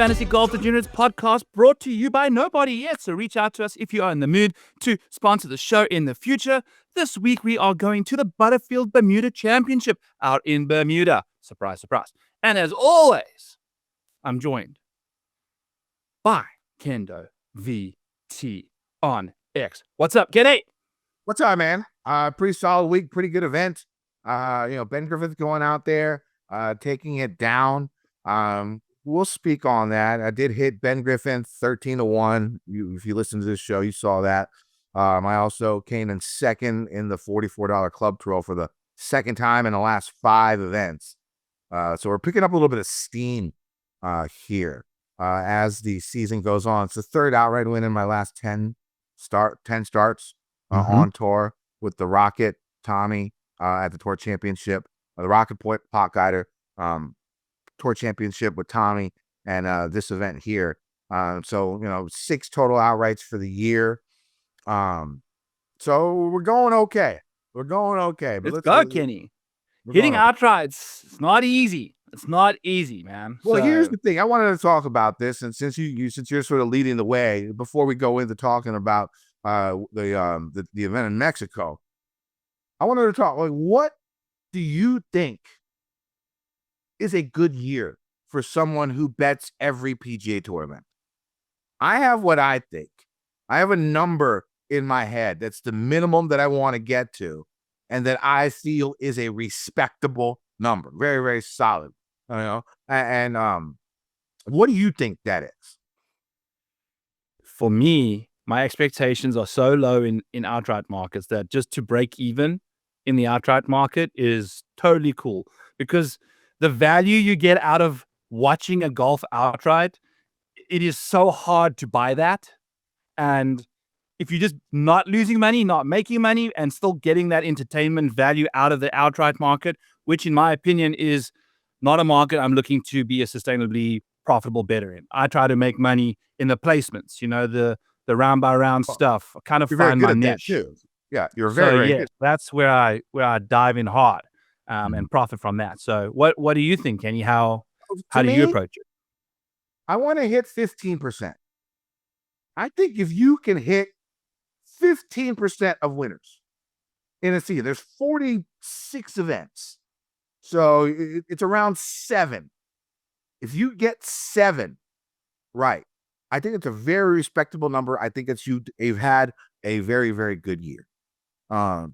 Fantasy Golf Degenerates podcast brought to you by nobody yet. So reach out to us if you are in the mood to sponsor the show in the future. This week we are going to the Butterfield Bermuda Championship out in Bermuda. Surprise, surprise. And as always, I'm joined by Kendo VT on X. What's up, Kenny? What's up, man? Pretty solid week, pretty good event. Ben Griffith going out there, taking it down. We'll speak on that. I did hit Ben Griffin 13-1. If you listen to this show, you saw that. I also came in second in the $44 club throw for the second time in the last 5 events. So we're picking up a little bit of steam here as the season goes on. It's the third outright win in my last 10 starts on tour with the Rocket Tommy at the Tour Championship, the Rocket Pot Guider Tour Championship with Tommy, and this event here. So 6 total outrights for the year. So we're going okay. But let's go, Kenny. Hitting outrights, it's not easy. It's not easy, man. Well, here's the thing. I wanted to talk about this, and since you're sort of leading the way, before we go into talking about the event in Mexico, I wanted to talk, what do you think is a good year for someone who bets every PGA Tour event? I have what I think. I have a number in my head that's the minimum that I want to get to, and that I feel is a respectable number. Very, very solid. And what do you think that is? For me, my expectations are so low in outright markets that just to break even in the outright market is totally cool, because the value you get out of watching a golf outright, it is so hard to buy that. And if you're just not losing money, not making money, and still getting that entertainment value out of the outright market, which in my opinion is not a market I'm looking to be a sustainably profitable bettor in. I try to make money in the placements, the round by round stuff. I kind of find my niche. Yeah, you're very good. That's where I dive in hard and profit from that. So what do you think, Kenny? How do you approach it? I want to hit 15%. I think if you can hit 15% of winners in a season, there's 46 events. So it's around 7. If you get 7 right, I think it's a very respectable number. I think you've had a very, very good year.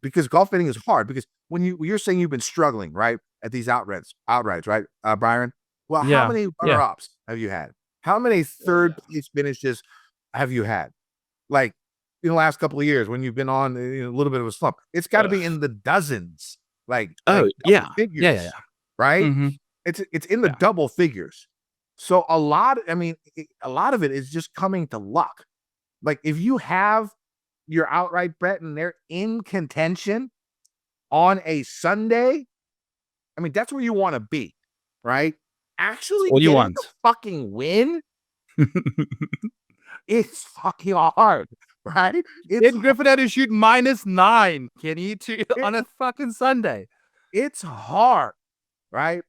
Because golf betting is hard, because when you're saying you've been struggling, right, at these outrights, right, Byron? Well, how many runner-ups have you had? How many third place finishes have you had? Like in the last couple of years when you've been on a little bit of a slump, it's got to be in the dozens. Figures, right? Mm-hmm. It's in the double figures. So a lot of it is just coming to luck. Like if you have your outright bet and they're in contention on a Sunday, that's where you want to be, right? Actually getting the fucking win, it's fucking hard, right? Ben Griffin had to shoot -9, Kenny, on a fucking Sunday. It's hard, right?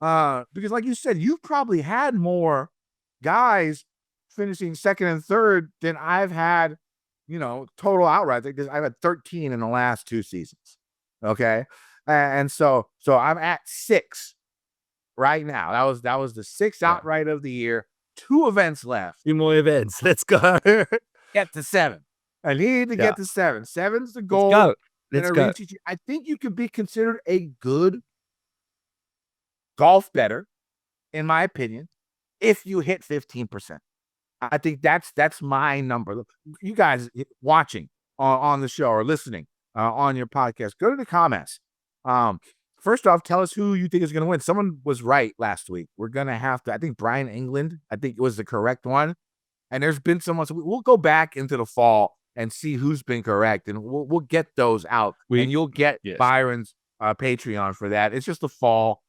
Because like you said, you've probably had more guys finishing second and third than I've had, total outright. Because I've had 13 in the last 2 seasons. Okay. And so I'm at 6 right now. That was the 6th outright of the year. 2 events left. 2 more events. Let's go. Get to 7. I need to get to 7. 7's the goal. Let's go. I think you could be considered a good golf bettor, in my opinion, if you hit 15%. I think that's my number. Look, you guys watching on the show or listening on your podcast, go to the comments. First off, tell us who you think is going to win. Someone was right last week. We're going to have to, I think Brian England, I think it was the correct one. And there's been someone, so we'll go back into the fall and see who's been correct. And we'll get those out. And you'll get Byron's Patreon for that. It's just the fall.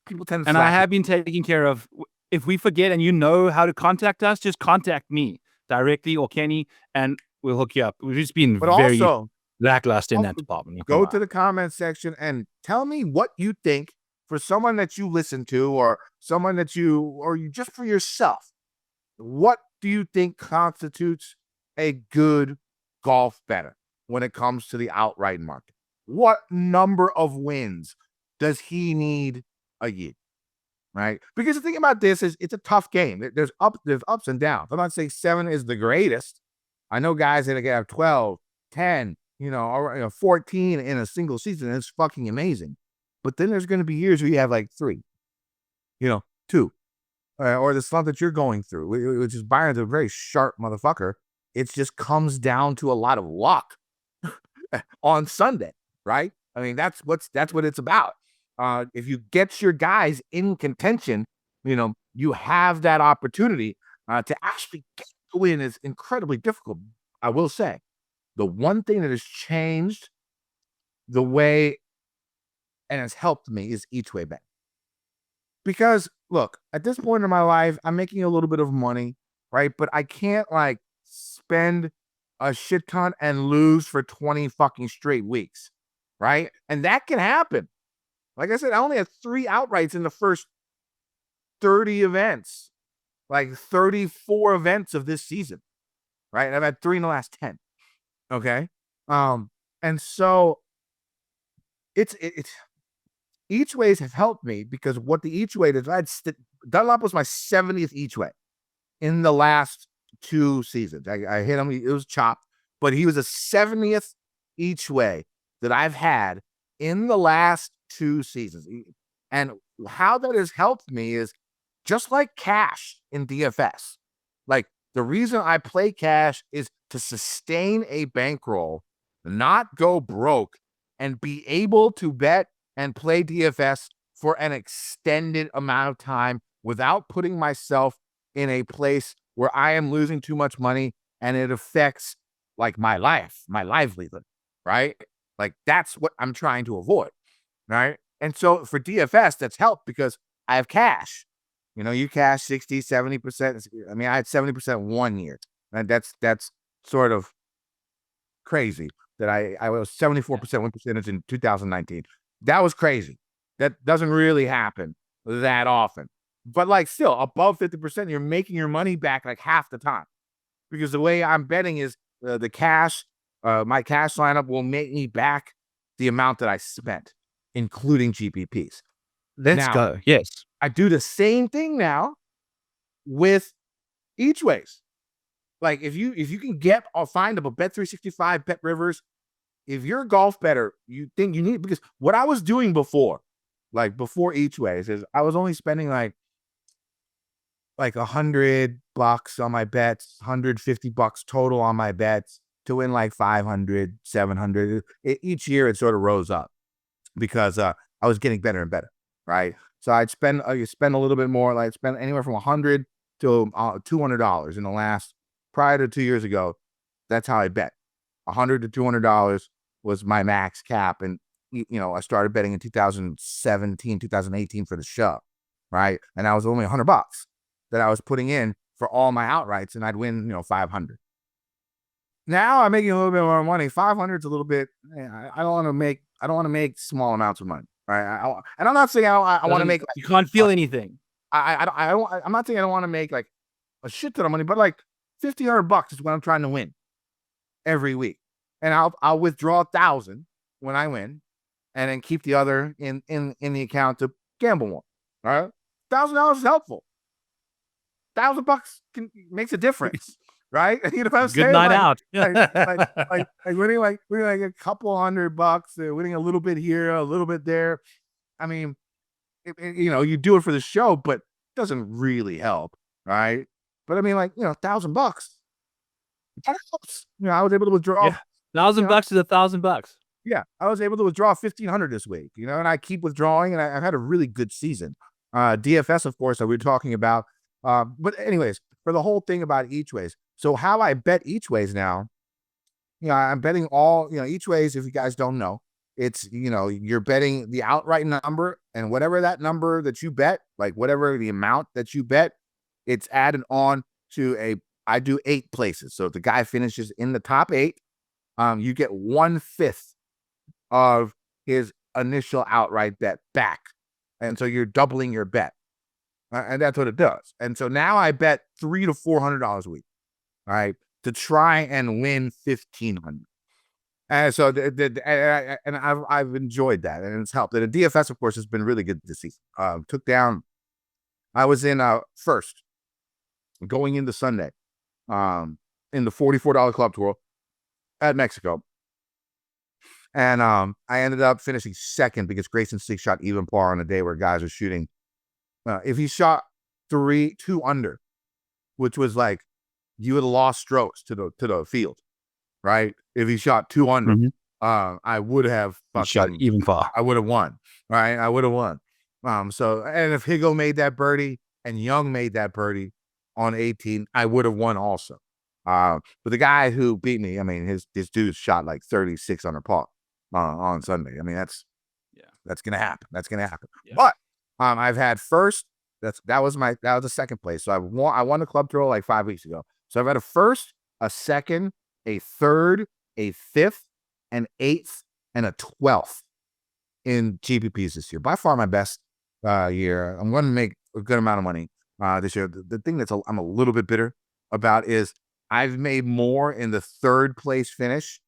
People tend to I have been taking care of, if we forget and you know how to contact us, just contact me directly or Kenny and we'll hook you up. We've just been very lackluster in that department. Go to the comment section and tell me what you think for someone that you listen to, or someone that or you just for yourself, what do you think constitutes a good golf bettor when it comes to the outright market? What number of wins does he need a year? Right? Because the thing about this is it's a tough game. There's ups and downs. I'm not saying 7 is the greatest. I know guys that have 12, 10, or 14 in a single season, and it's fucking amazing. But then there's going to be years where you have like 3, 2, or the slump that you're going through, which is Byron's a very sharp motherfucker. It just comes down to a lot of luck on Sunday, right? I mean, that's what it's about. If you get your guys in contention, you have that opportunity to actually get the win. Is incredibly difficult. I will say, the one thing that has changed the way and has helped me is each way bet. Because look, at this point in my life, I'm making a little bit of money, right? But I can't spend a shit ton and lose for 20 fucking straight weeks, right? And that can happen. Like I said, I only had 3 outrights in the first 30 events, 34 events of this season, right? And I've had 3 in the last 10. Okay. And so it's each ways have helped me, because what the each way did, Dunlop was my 70th each way in the last 2 seasons. I hit him, it was chopped, but he was a 70th each way that I've had in the last 2 seasons. And how that has helped me is just like cash in DFS. The reason I play cash is to sustain a bankroll, not go broke, and be able to bet and play DFS for an extended amount of time without putting myself in a place where I am losing too much money and it affects my life, my livelihood, right? That's what I'm trying to avoid, right? And so for DFS, that's helped because I have cash. You cash 60, 70%. I mean, I had 70% one year. And that's sort of crazy that I was 74% win percentage in 2019. That was crazy. That doesn't really happen that often. But still, above 50%, you're making your money back half the time. Because the way I'm betting is the cash, my cash lineup will make me back the amount that I spent, including GPPs. Let's go. Yes. I do the same thing now with each ways. If you can get or find a Bet365, Bet Rivers, if you're a golf bettor, you think you need, because what I was doing before each ways is I was only spending $100 on my bets, $150 total on my bets to win 500, 700. Each year it sort of rose up because I was getting better and better, right? So I'd spend a little bit more. I'd spend anywhere from $100 to $200 in the last, prior to 2 years ago. That's how I bet. $100 to $200 was my max cap. And, I started betting in 2017, 2018 for the show, right? And I was only $100 that I was putting in for all my outrights, and I'd win, 500. Now I'm making a little bit more money. 500 is a little bit, I don't want to make small amounts of money. Right. And I'm not saying I want to make. You can't feel anything. I'm not saying I don't want to make a shit ton of money, but $1,500 is what I'm trying to win every week, and I'll withdraw 1,000 when I win, and then keep the other in the account to gamble more. All right, $1,000 is helpful. $1,000 makes a difference. Right? You know what I'm saying? Good night out. Winning a couple $100, winning a little bit here, a little bit there. I mean, you do it for the show, but it doesn't really help, right? But I mean, $1,000. That helps. I was able to withdraw. Yeah. $1,000 is $1,000. Yeah, I was able to withdraw $1,500 this week. And I keep withdrawing, and I've had a really good season. DFS, of course, that we were talking about. But anyways, for the whole thing about each ways. So how I bet each ways now, I'm betting all, each ways. If you guys don't know, it's, you're betting the outright number, and whatever that number that you bet, whatever the amount that you bet, it's added on to I do 8 places. So if the guy finishes in the top 8, you get 1/5 of his initial outright bet back. And so you're doubling your bet. And that's what it does. And so now I bet $300 to $400 a week, all right, to try and win 1,500. And so, I've enjoyed that, and it's helped. And the DFS, of course, has been really good this season. Took down, I was in first going into Sunday, in the $44 club tour at Mexico, and I ended up finishing second because Grayson Six shot even par on a day where guys are shooting. If he shot 2 under, which was like you would have lost strokes to the field, right? If he shot 2 under, I would have shot even far. I would have won, right? I would have won. So, and if Higo made that birdie and Young made that birdie on 18, I would have won also. But the guy who beat me, I mean, his dude shot like 36 under par on Sunday. I mean, that's gonna happen. That's gonna happen. Yeah. But I've had first. That was the second place. So I won the club throw like 5 weeks ago. So I've had a first, a second, a third, a fifth, an eighth, and a 12th in GPPs this year. By far my best year. I'm going to make a good amount of money this year. The thing I'm a little bit bitter about is I've made more in the third place finish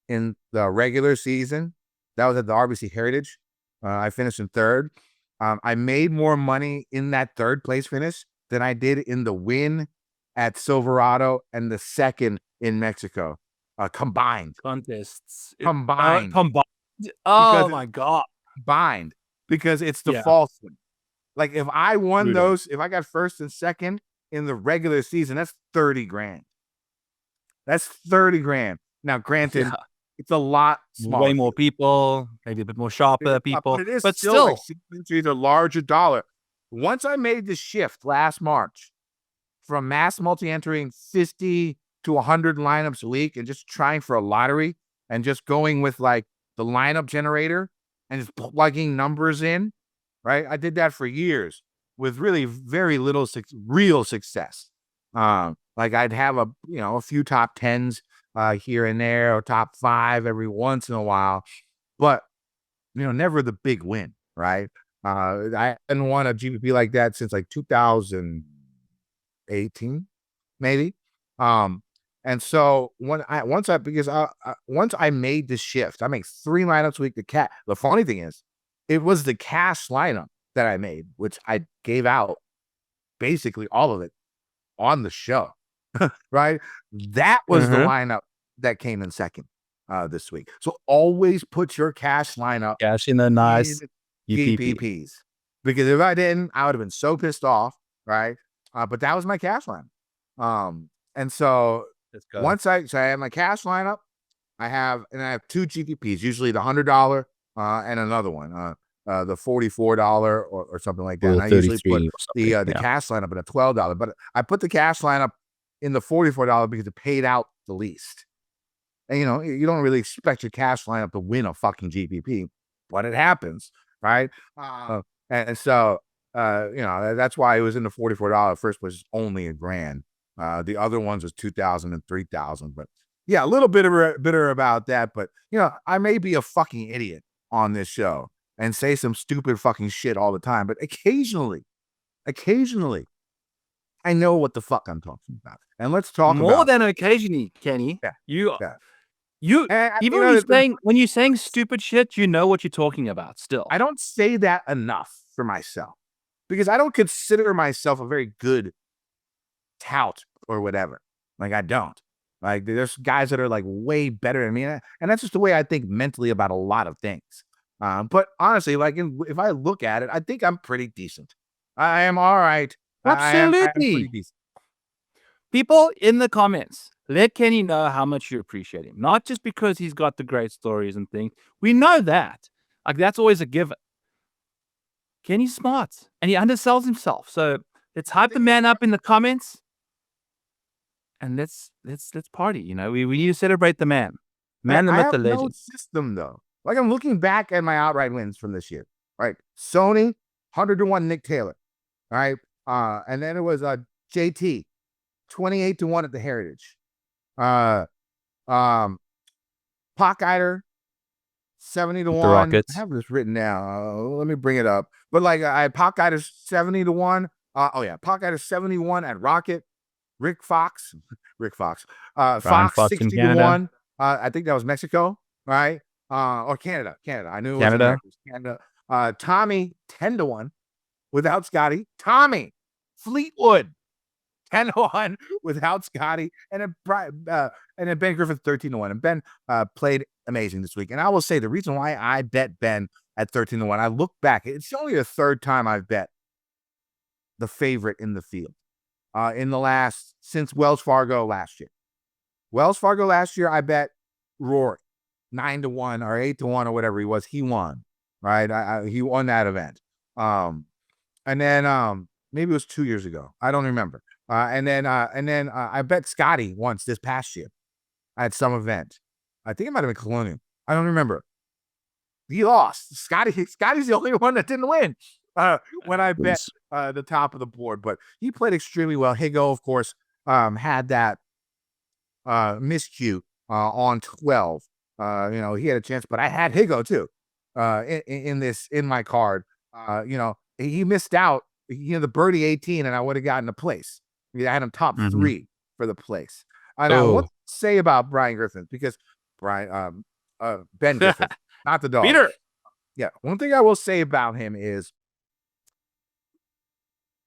in the regular season. That was at the RBC Heritage. I finished in third. I made more money in that third place finish than I did in the win at Silverado and the second in Mexico. Combined. Contests. Combined. Oh, my God. Combined. Because it's the false one. Like, if I won those, if I got first and second in the regular season, that's 30 grand. That's 30 grand. Now, granted, it's a lot smaller. Way more people, maybe a bit more sharper people. But it is still like a larger dollar. Once I made the shift last March from mass multi-entering 50 to 100 lineups a week and just trying for a lottery and just going with like the lineup generator and just plugging numbers in, right? I did that for years with really very little real success. Like I'd have a few top 10s here and there, or top 5 every once in a while, but never the big win, right? I hadn't won a GPP like that since like 2018, maybe. And so once I made the shift, I make 3 lineups a week. The funny thing is, it was the cash lineup that I made, which I gave out basically all of it on the show, right? That was the lineup that came in second this week. So always put your cash lineup in the nice GPPs, because if I didn't, I would have been so pissed off, right? But that was my cash line. And so once I have my cash lineup, I have 2 GPPs, usually the $100 and another one, the $44 or something like that. And I usually put the cash lineup at a $12, but I put the cash lineup in the $44 because it paid out the least. And you don't really expect your cash lineup to win a fucking GPP, but it happens, right? And so that's why it was in the $44. First was only $1,000. The other ones was $2,000 and $3,000. But yeah, a little bitter about that. But I may be a fucking idiot on this show and say some stupid fucking shit all the time, but occasionally, I know what the fuck I'm talking about. And let's talk more than occasionally, Kenny. When you're saying stupid shit, you know what you're talking about still. I don't say that enough for myself because I don't consider myself a very good tout or whatever. Like, I don't. Like, there's guys that are like way better than me, and that's just the way I think mentally about a lot of things. But honestly, like if I look at it, I think I'm pretty decent. I am all right. Absolutely. I am pretty decent. People in the comments, let Kenny know how much you appreciate him. Not just because he's got the great stories and things. We know that. Like, that's always a given. Kenny's smart and he undersells himself. So let's hype the man up in the comments. And let's party. We need to celebrate the man. The myth, the legend. No system though. Like, I'm looking back at my outright wins from this year. Right, Sony 100-1 Nick Taylor. All right, and then it was JT 28-1 at the Heritage. Pockeider 70 to The 1. I Rockets. have this written down. Let me bring it up. But like I had Pot Guy to 70 to 1. Pot Guy to 71 at Rocket. Rick Fox. Fox Fox in 60 to Canada. 1. I think that was Mexico, right? Or Canada. I knew it was Canada. Canada. Tommy 10 to 1 without Scotty. Tommy Fleetwood 10 to 1 without Scotty. And then Ben Griffin 13 to 1. And Ben played amazing this week. And I will say the reason why I bet Ben at 13 to 1, I look back, it's only the third time I've bet the favorite in the field since Wells Fargo last year. Wells Fargo last year, I bet Rory 9 to 1 or 8 to 1 or whatever he was. He won, right? He won that event. And then maybe it was 2 years ago. I don't remember. And then I bet Scotty once this past year at some event. I think it might have been Colonial. I don't remember. He lost. Scotty's the only one that didn't win when I bet the top of the board. But he played extremely well. Higo, of course, had that miscue on 12. He had a chance, but I had Higo too in my card. He missed out. The birdie 18, and I would have gotten a place. I had him top 3 for the place. Now, what to say about Brian Griffin? Because Ben Griffin, not the dog. Peter. Yeah, one thing I will say about him is,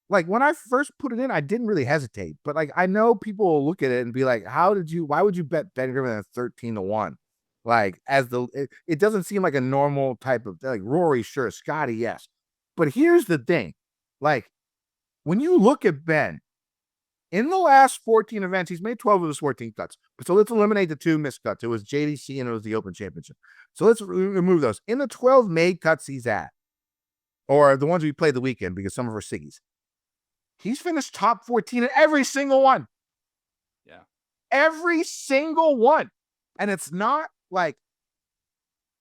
like, when I first put it in, I didn't really hesitate. But like, I know people will look at it and be like, why would you bet Ben Griffin at 13 to 1? Like, it doesn't seem like a normal type of, like, Rory, sure, Scotty, yes. But here's the thing. Like, when you look at Ben, in the last 14 events, he's made 12 of his 14 cuts. So let's eliminate the 2 missed cuts. It was JDC and it was the Open Championship. So let's remove those. In the 12 made cuts he's at, or the ones we played the weekend, because some of our Siggies, he's finished top 14 in every single one. Yeah. Every single one. And it's not like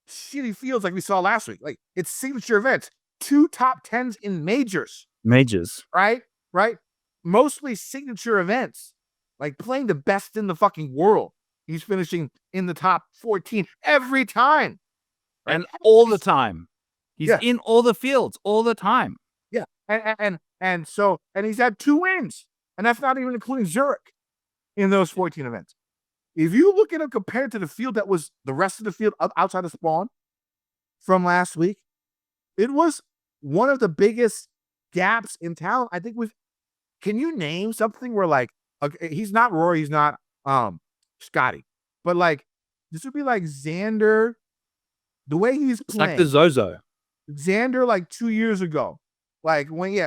shitty fields like we saw last week. Like, it's signature events. 2 top 10s in majors. Right? Mostly signature events. Like, playing the best in the fucking world. He's finishing in the top 14 every time. Right? And all the time. He's in all the fields all the time. Yeah. And he's had 2 wins. And that's not even including Zurich in those 14 events. If you look at him compared to the field that was the rest of the field outside of Spawn from last week, it was one of the biggest gaps in talent. I think can you name something where, like, okay, he's not Rory, he's not Scotty, but like, this would be like Xander, the way he's playing. It's like the Zozo. Xander, like 2 years ago, like when he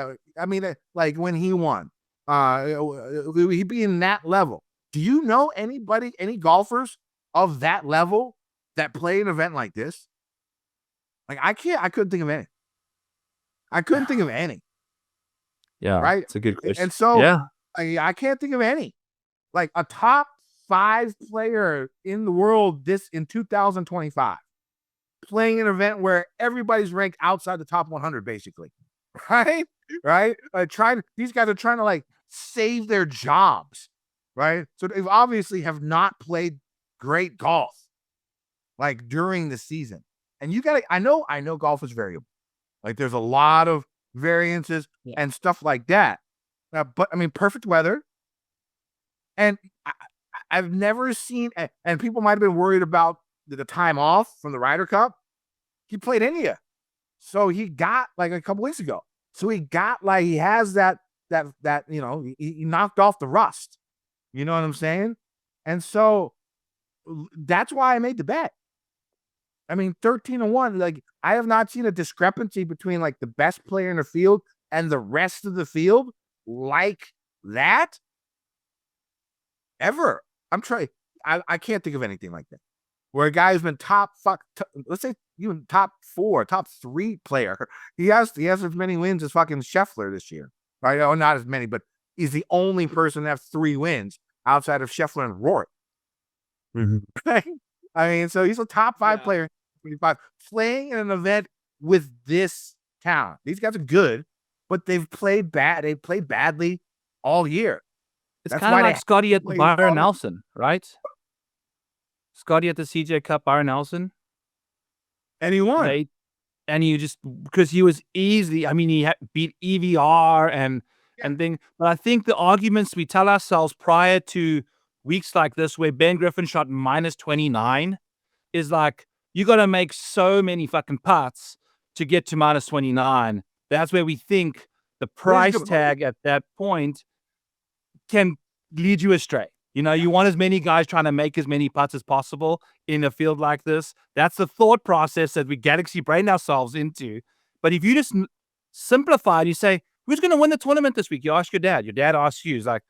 won, he'd be in that level. Do you know any golfers of that level that play an event like this? Like, I couldn't think of any. Yeah. Right. It's a good question. And so, yeah, I can't think of any. Like, a top 5 player in the world in 2025 playing an event where everybody's ranked outside the top 100, basically. Right. These guys are trying to, like, save their jobs. Right. So they obviously have not played great golf, like, during the season. And I know golf is variable. Like, there's a lot of variances and stuff like that. But I mean, perfect weather. And I've never seen, and people might have been worried about the time off from the Ryder Cup. He played India. So he got, like, a couple weeks ago. So he has that, he knocked off the rust. You know what I'm saying? And so that's why I made the bet. I mean, 13 to 1, like, I have not seen a discrepancy between, like, the best player in the field and the rest of the field like that ever. I can't think of anything like that. Where a guy who's been let's say even top 4, top 3 player, he has as many wins as fucking Scheffler this year. Right? Oh, not as many, but he's the only person to have 3 wins outside of Scheffler and Rory. Right? I mean, so he's a top 5 player, 25, playing in an event with this talent. These guys are good, but they've played bad. They played badly all year. It's kind of like Scotty at the Byron Nelson, right? Scotty at the CJ Cup, Byron Nelson. And he won. And you just, because he was easy. I mean, he beat EVR and thing. But I think the arguments we tell ourselves prior to weeks like this, where Ben Griffin shot -29, is like, you got to make so many fucking putts to get to -29. That's where we think the price tag at that point can lead you astray. You want as many guys trying to make as many putts as possible in a field like this. That's the thought process that we galaxy brain ourselves into. But if you just simplify it, you say, who's going to win the tournament this week? You ask your dad. Your dad asks you. He's like,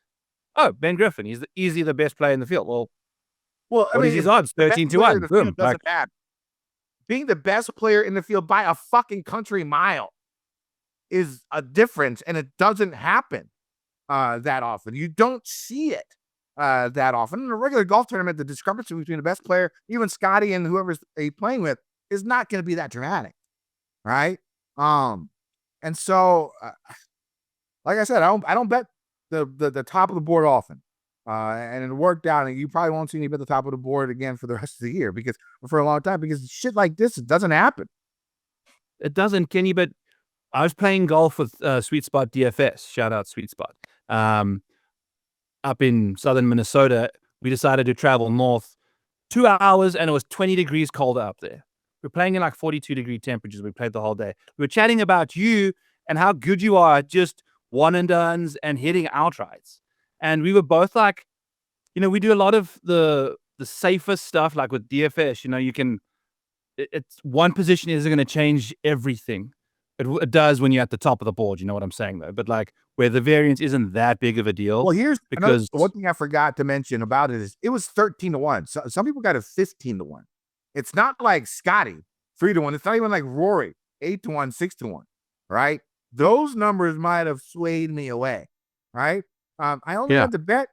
oh, Ben Griffin. He's easily the best player in the field. Well, what is his odds? 13-1. Boom. Doesn't matter. Being the best player in the field by a fucking country mile is a difference, and it doesn't happen that often. You don't see it that often. In a regular golf tournament, the discrepancy between the best player, even Scotty and whoever's playing with, is not going to be that dramatic, right? And so, like I said, I don't bet the top of the board often. And it worked out, and you probably won't see me bet the top of the board again for the rest of the year, because for a long time, because shit like this, it doesn't happen. It doesn't, Kenny, but I was playing golf with Sweet Spot DFS. Shout out Sweet Spot. Up in southern Minnesota, we decided to travel north 2 hours, and it was 20 degrees colder up there. We're playing in like 42-degree temperatures. We played the whole day. We were chatting about you and how good you are at just one and dones and hitting outrights. And we were both like, we do a lot of the safest stuff, like with DFS. It's one position isn't going to change everything. It does when you're at the top of the board. You know what I'm saying, though? But like where the variance isn't that big of a deal. Well, here's because one thing I forgot to mention about it is it was 13-1. So some people got it 15-1. It's not like Scotty 3-1. It's not even like Rory 8-1, 6-1. Right? Those numbers might have swayed me away. Right? I only had to bet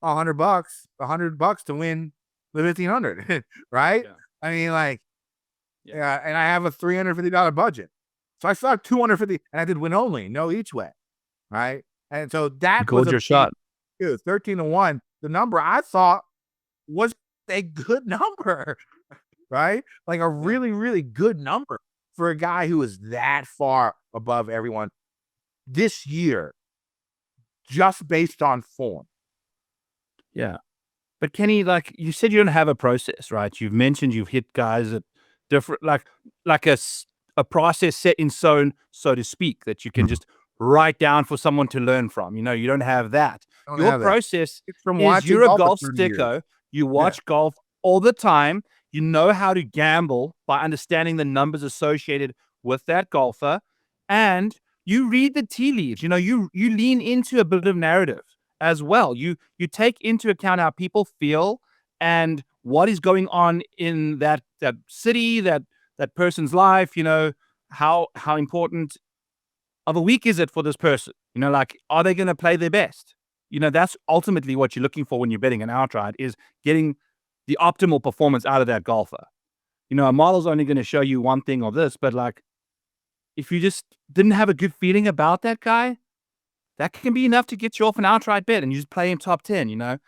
$100 to win the 1,500. Right? Yeah. I mean, like, yeah, and I have a $350 budget. So I still have $250, and I did win only, no each way, right? And so that was your shot. 13-1. The number I thought was a good number, right? Like a really, really good number for a guy who is that far above everyone this year, just based on form. Yeah. But Kenny, like you said, you don't have a process, right? You've mentioned you've hit guys at different, like a process set in stone, so to speak, that you can just write down for someone to learn from. You don't have that. Your process is you're a golf sticko. You watch golf all the time. You know how to gamble by understanding the numbers associated with that golfer, and you read the tea leaves. You lean into a bit of narrative as well. You take into account how people feel and what is going on in that city, that person's life. How important of a week is it for this person? Like, are they going to play their best? That's ultimately what you're looking for when you're betting an outright, is getting the optimal performance out of that golfer. A model's only going to show you one thing of this, but like, if you just didn't have a good feeling about that guy, that can be enough to get you off an outright bet, and you just play him top 10.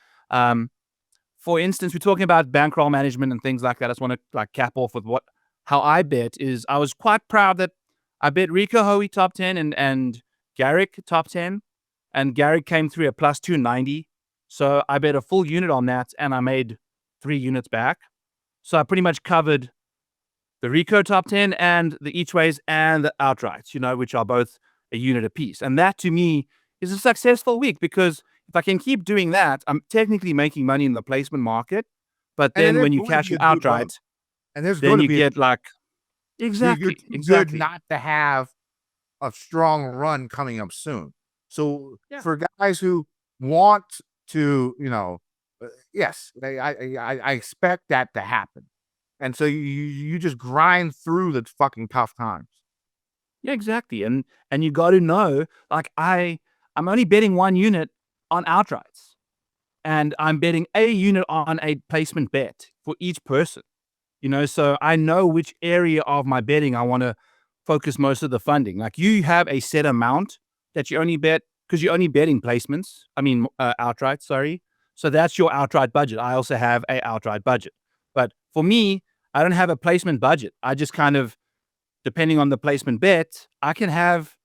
For instance, we're talking about bankroll management and things like that. I just want to cap off with how I bet is I was quite proud that I bet Rico Hoey top 10 and Garrick top 10, and Garrick came through at plus 290. So I bet a full unit on that, and I made 3 units back. So I pretty much covered the Rico top 10 and the each ways and the outrights, which are both a unit apiece. And that to me is a successful week, because if I can keep doing that, I'm technically making money in the placement market. But then when you cash outright, and there's then you get like, exactly. Good not to have a strong run coming up soon. So for guys who want to, yes, I expect that to happen. And so you just grind through the fucking tough times. Yeah, exactly. And you got to know, like, I'm only betting 1 unit on outrights, and I'm betting a unit on a placement bet for each person. So I know which area of my betting I want to focus most of the funding. Like, you have a set amount that you only bet because you're only betting placements. Outright, sorry. So that's your outright budget. I also have a outright budget. But for me, I don't have a placement budget. I just kind of, depending on the placement bet, I can have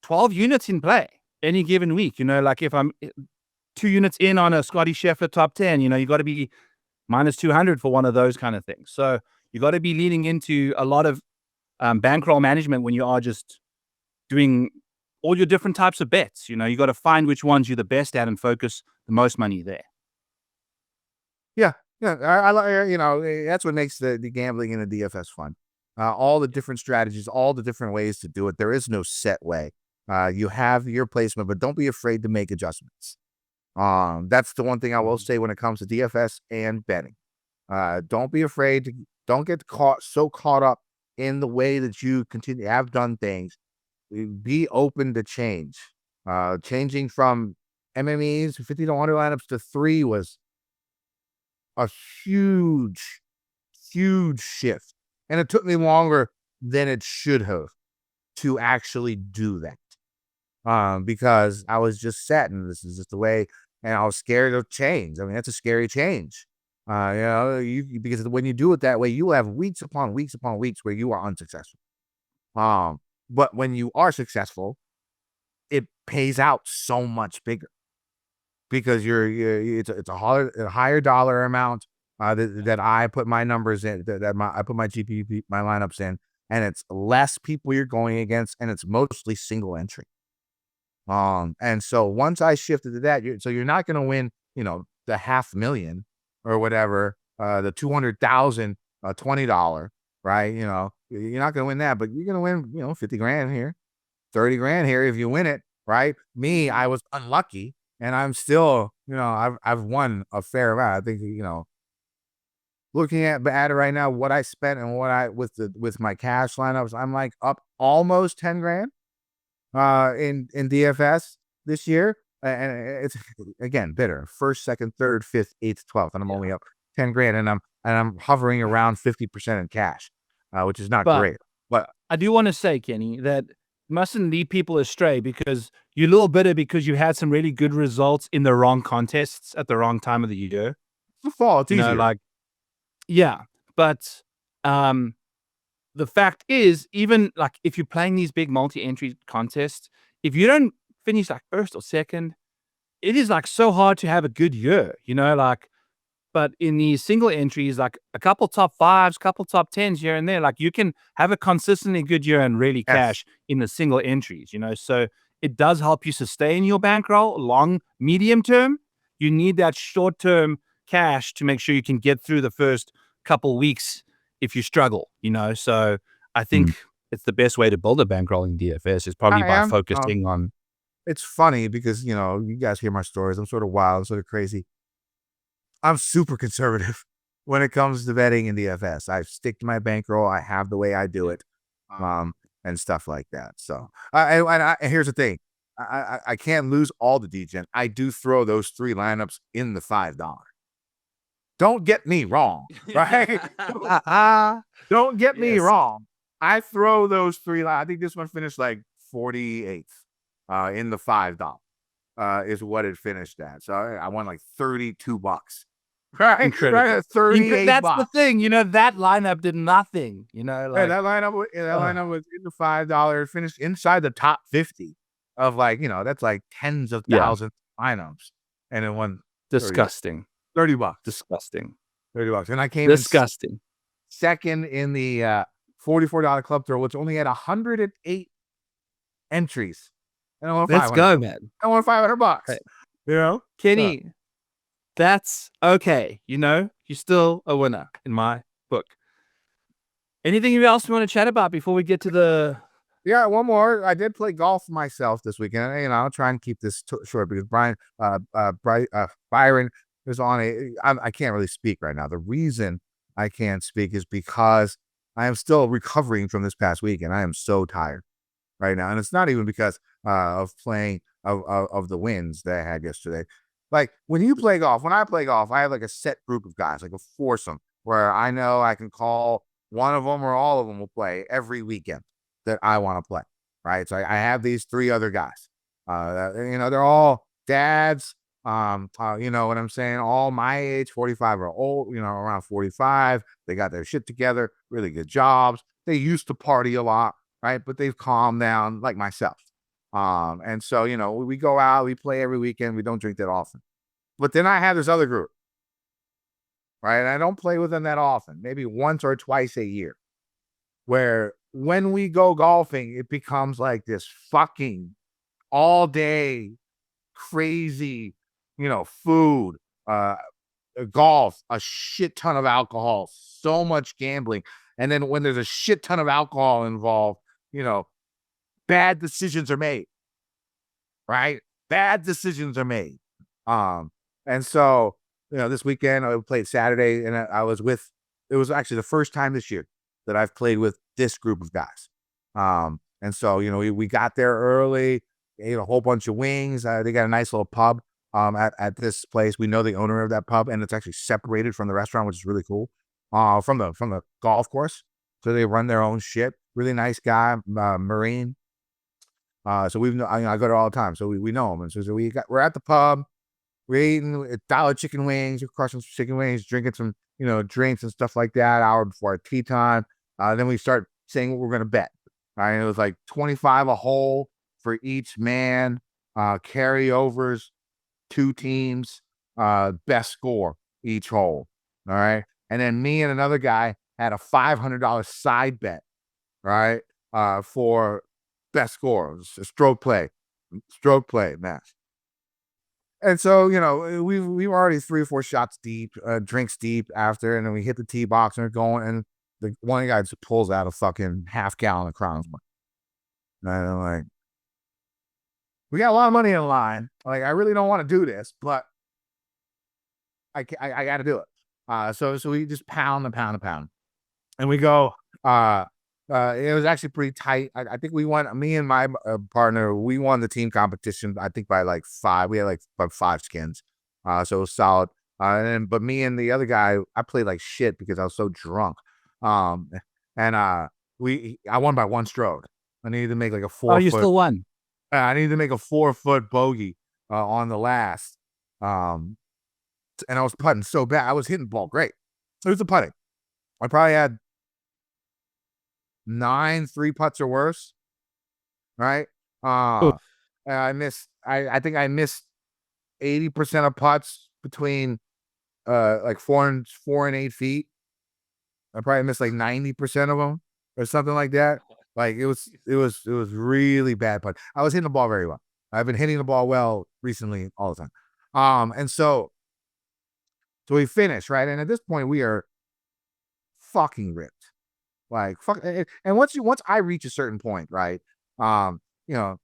12 units in play any given week. Like if I'm 2 units in on a Scotty Scheffler top 10, you got to be minus 200 for one of those kind of things. So you got to be leaning into a lot of bankroll management when you are just doing all your different types of bets. You got to find which ones you're the best at and focus the most money there. Yeah. I that's what makes the gambling in the DFS fun. All the different strategies, all the different ways to do it. There is no set way. You have your placement, but don't be afraid to make adjustments. That's the one thing I will say when it comes to DFS and betting. Don't be afraid don't get so caught up in the way that you have done things. Be open to change. Changing from MMEs 50 to 100 lineups to 3 was a huge shift. And it took me longer than it should have to actually do that. Because I was just set, and this is just the way, and I was scared of change. I mean, that's a scary change. Because when you do it that way, you will have weeks upon weeks upon weeks where you are unsuccessful. But when you are successful, it pays out so much bigger because it's a higher dollar amount that I put my numbers in, I put my GPP, my lineups in, and it's less people you're going against, and it's mostly single entry. And so once I shifted to that, you're not going to win, the $500,000 or whatever, the 200,000, $20, right? You're not going to win that, but you're going to win, 50 grand here, 30 grand here if you win it, right? Me, I was unlucky, and I'm still, I've won a fair amount. I think, looking at it right now, what I spent and what with my cash lineups, I'm like up almost 10 grand in DFS this year. And it's again bitter. First, second, third, fifth, eighth, 12th, and I'm only up 10 grand, and I'm hovering around 50% in cash, which is not great. But I do want to say, Kenny, that mustn't lead people astray because you're a little bitter because you had some really good results in the wrong contests at the wrong time of the year. It's the fall. It's easier. Yeah, but the fact is, even like if you're playing these big multi-entry contests, if you don't finish like first or second, it is like so hard to have a good year, but in these single entries, like a couple top 5s, couple top 10s here and there, like you can have a consistently good year and really cash in the single entries, so it does help you sustain your bankroll long, medium term. You need that short term cash to make sure you can get through the first couple weeks if you struggle, so I think it's the best way to build a bankroll in DFS is probably by focusing on. It's funny because, you guys hear my stories. I'm sort of wild, I'm sort of crazy. I'm super conservative when it comes to betting in DFS. I stick to my bankroll. I have the way I do it, and stuff like that. So, and here's the thing. I can't lose all the degen. I do throw those 3 lineups in the $5. Don't get me wrong, right? Don't get me wrong. I throw those 3. I think this one finished like 48th in the $5 is what it finished at. So I won like $32, right? Incredible. Right, $38. That's the thing, that lineup did nothing. That lineup was in the $5. Finished inside the top 50 of that's like tens of thousands of lineups, and it won disgusting. $30. Disgusting. $30. And I came disgusting. In second in the $44 club throw, which only had 108 entries. And I won Let's go, man. I won $500. Hey. Kenny, that's okay. You're still a winner in my book. Anything else we want to chat about before we get to the? Yeah, one more. I did play golf myself this weekend. I'll try and keep this short because Byron is on I can't really speak right now. The reason I can't speak is because I am still recovering from this past weekend. I am so tired right now. And it's not even because of playing of the wins that I had yesterday. Like when I play golf, I have like a set group of guys, like a foursome where I know I can call one of them or all of them will play every weekend that I want to play. Right. So I have these 3 other guys. They're all dads. You know what I'm saying? All my age, 45 or old, you know, around 45. They got their shit together, really good jobs. They used to party a lot, right? But they've calmed down, like myself. And so, you know, we go out, we play every weekend. We don't drink that often. But then I have this other group, right? And I don't play with them that often, maybe once or twice a year, where when we go golfing, it becomes like this fucking all day crazy, you know, food, golf, a shit ton of alcohol, so much gambling. And then when there's a shit ton of alcohol involved, you know, bad decisions are made, right? Bad decisions are made. And so, you know, this weekend I played Saturday and I was with, it was actually the first time this year that I've played with this group of guys. And so, you know, we got there early, ate a whole bunch of wings. They got a nice little pub at this place. We know the owner of that pub, and it's actually separated from the restaurant, which is really cool. From the golf course, so they run their own shit. Really nice guy, Marine. So I go there all the time, so we know him, and so we're at the pub. We're eating $1 chicken wings. We're crushing some chicken wings, drinking some, you know, drinks and stuff like that. Hour before our tea time. Then we start saying what we're gonna bet. All right, it was like 25 a hole for each man. Carryovers, 2 teams, best score each hole. All right, and then me and another guy had a $500 side bet. Right, for best score. It was a stroke play match. And so, you know, we were already 3 or 4 shots deep, drinks deep after, and then we hit the tee box and we're going, and the one guy just pulls out a fucking half-gallon of Crown's money. And I'm like, we got a lot of money in the line. Like, I really don't want to do this, but I got to do it. So we just pound and pound and pound, and we go. It was actually pretty tight. I think we won. Me and my partner, we won the team competition. I think by like 5. We had like 5 skins. So it was solid. But me and the other guy, I played like shit because I was so drunk. And I won by 1 stroke. I needed to make like a 4 Oh, you foot. still won. I needed to make a 4-foot bogey on the last. And I was putting so bad. I was hitting the ball great. It was the putting. I probably had 9 3 putts or worse. Right. I missed. I think I missed 80% of putts between like 4 and 8 feet. I probably missed like 90% of them or something like that. Like it was really bad putt. I was hitting the ball very well. I've been hitting the ball well recently all the time. And so we finished, right? And at this point we are fucking ripped. Like fuck, and once I reach a certain point, right? You know,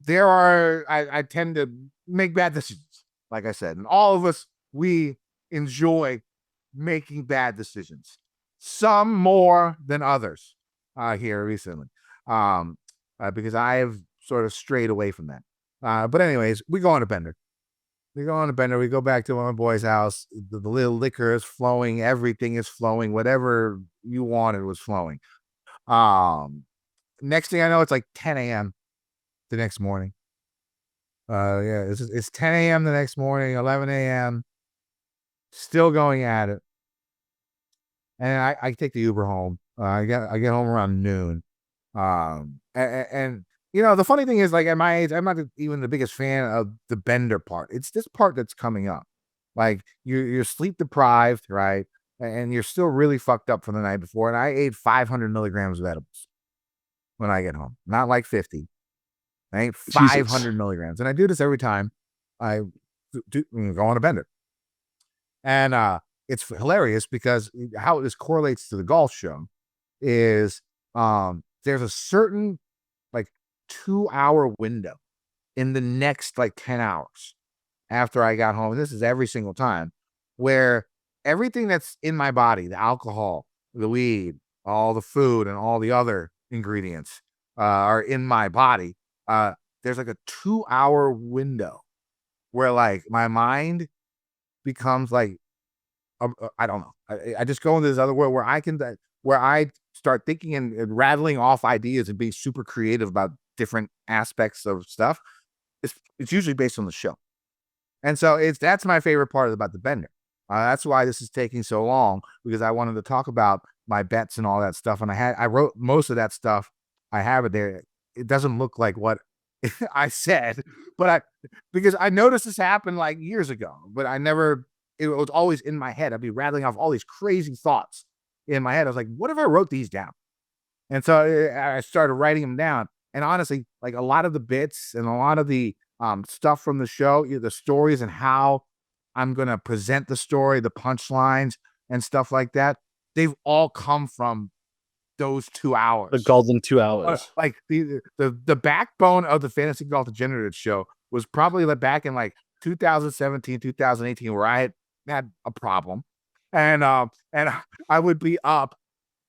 I tend to make bad decisions, like I said, and all of us, we enjoy making bad decisions. Some more than others here recently, because I have sort of strayed away from that. But anyways, we go on a bender. We go back to my boy's house. The little liquor is flowing. Everything is flowing. Whatever you wanted was flowing. Next thing I know, it's like 10 a.m. the next morning. Yeah, it's 10 a.m. the next morning, 11 a.m. Still going at it. And I take the Uber home. I get home around noon. And you know, the funny thing is, like at my age, I'm not even the biggest fan of the bender part. It's this part that's coming up. Like you're sleep deprived, right? And you're still really fucked up from the night before. And I ate 500 milligrams of edibles when I get home, not like 50. I ate 500 milligrams, and I do this every time I go on a bender. And it's hilarious because how this correlates to the golf show is there's a certain like 2-hour window in the next like 10 hours after I got home. And this is every single time where everything that's in my body, the alcohol, the weed, all the food, and all the other ingredients are in my body. There's like a 2-hour window where like my mind becomes like, I don't know. I just go into this other world where I start thinking and rattling off ideas and being super creative about different aspects of stuff. It's usually based on the show. And so that's my favorite part about the Bender. That's why this is taking so long, because I wanted to talk about my bets and all that stuff. And I wrote most of that stuff. I have it there. It doesn't look like what I said, because I noticed this happened like years ago, but it was always in my head. I'd be rattling off all these crazy thoughts in my head. I was like, what if I wrote these down? And so I started writing them down. And honestly, like a lot of the bits and a lot of the stuff from the show, the stories and how I'm going to present the story, the punchlines and stuff like that, they've all come from those 2 hours. The golden 2 hours. Like the backbone of the Fantasy Golf Degenerates show was probably back in like 2017, 2018, where I had a problem. And I would be up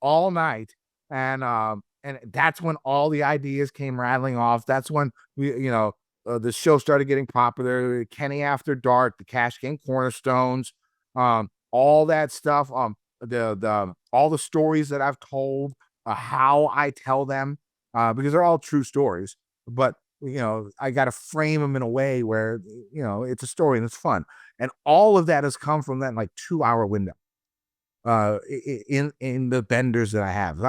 all night. And that's when all the ideas came rattling off. That's when the show started getting popular. Kenny After Dark, the Cash Game Cornerstones, all that stuff. All the stories that I've told, how I tell them, because they're all true stories. But I got to frame them in a way where it's a story and it's fun. And all of that has come from that like 2 hour window. In the benders that I have.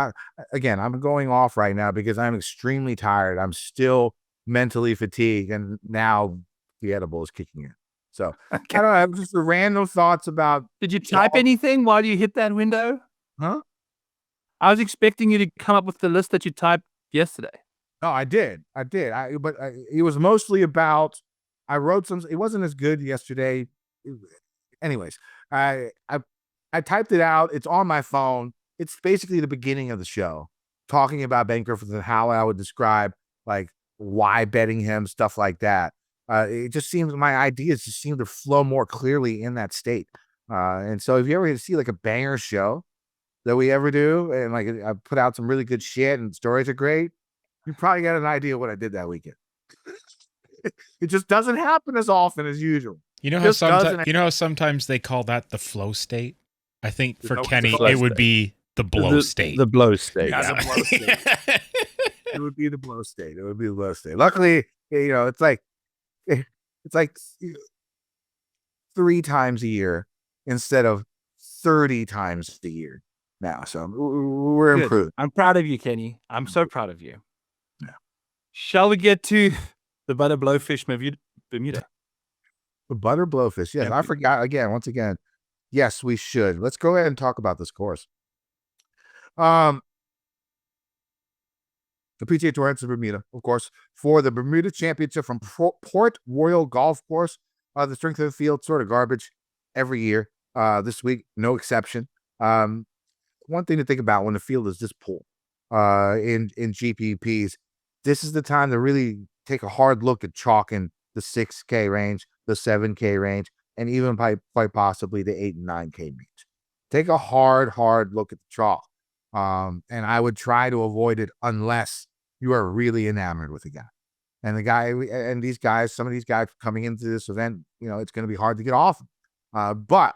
Again, I'm going off right now because I'm extremely tired. I'm still mentally fatigued, and now the edible is kicking in. So okay. I don't know. I have just random thoughts about. Did you type anything while you hit that window? Huh? I was expecting you to come up with the list that you typed yesterday. No, I did. But it was mostly about. I wrote some. It wasn't as good yesterday. Anyways, I typed it out. It's on my phone. It's basically the beginning of the show, talking about Ben Griffith and how I would describe like why betting him, stuff like that. It just seems my ideas just seem to flow more clearly in that state. And so if you ever see like a banger show that we ever do, and like I put out some really good shit and stories are great, you probably got an idea what I did that weekend. It just doesn't happen as often as usual. You know how sometimes they call that the flow state? I think for Kenny, it would be the blow state. The blow state. Yeah, the blow state. It would be the blow state. It would be the blow state. Luckily, it's like 3 times a year instead of 30 times a year now. So we're improved. I'm proud of you, Kenny. I'm so proud of you. Yeah. Shall we get to the Butter Blowfish Bermuda? The Butter Blowfish. Yes, I forgot again. Once again. Yes, we should. Let's go ahead and talk about this course. The PGA Tour heads to Bermuda, of course, for the Bermuda Championship from Port Royal Golf Course. The strength of the field, sort of garbage every year. This week, no exception. One thing to think about when the field is this poor in GPPs, this is the time to really take a hard look at chalking the 6K range, the 7K range, and even quite possibly the 8 and 9K range. Take a hard look at the chalk. And I would try to avoid it unless you are really enamored with the guy. And some of these guys coming into this event, it's going to be hard to get off. But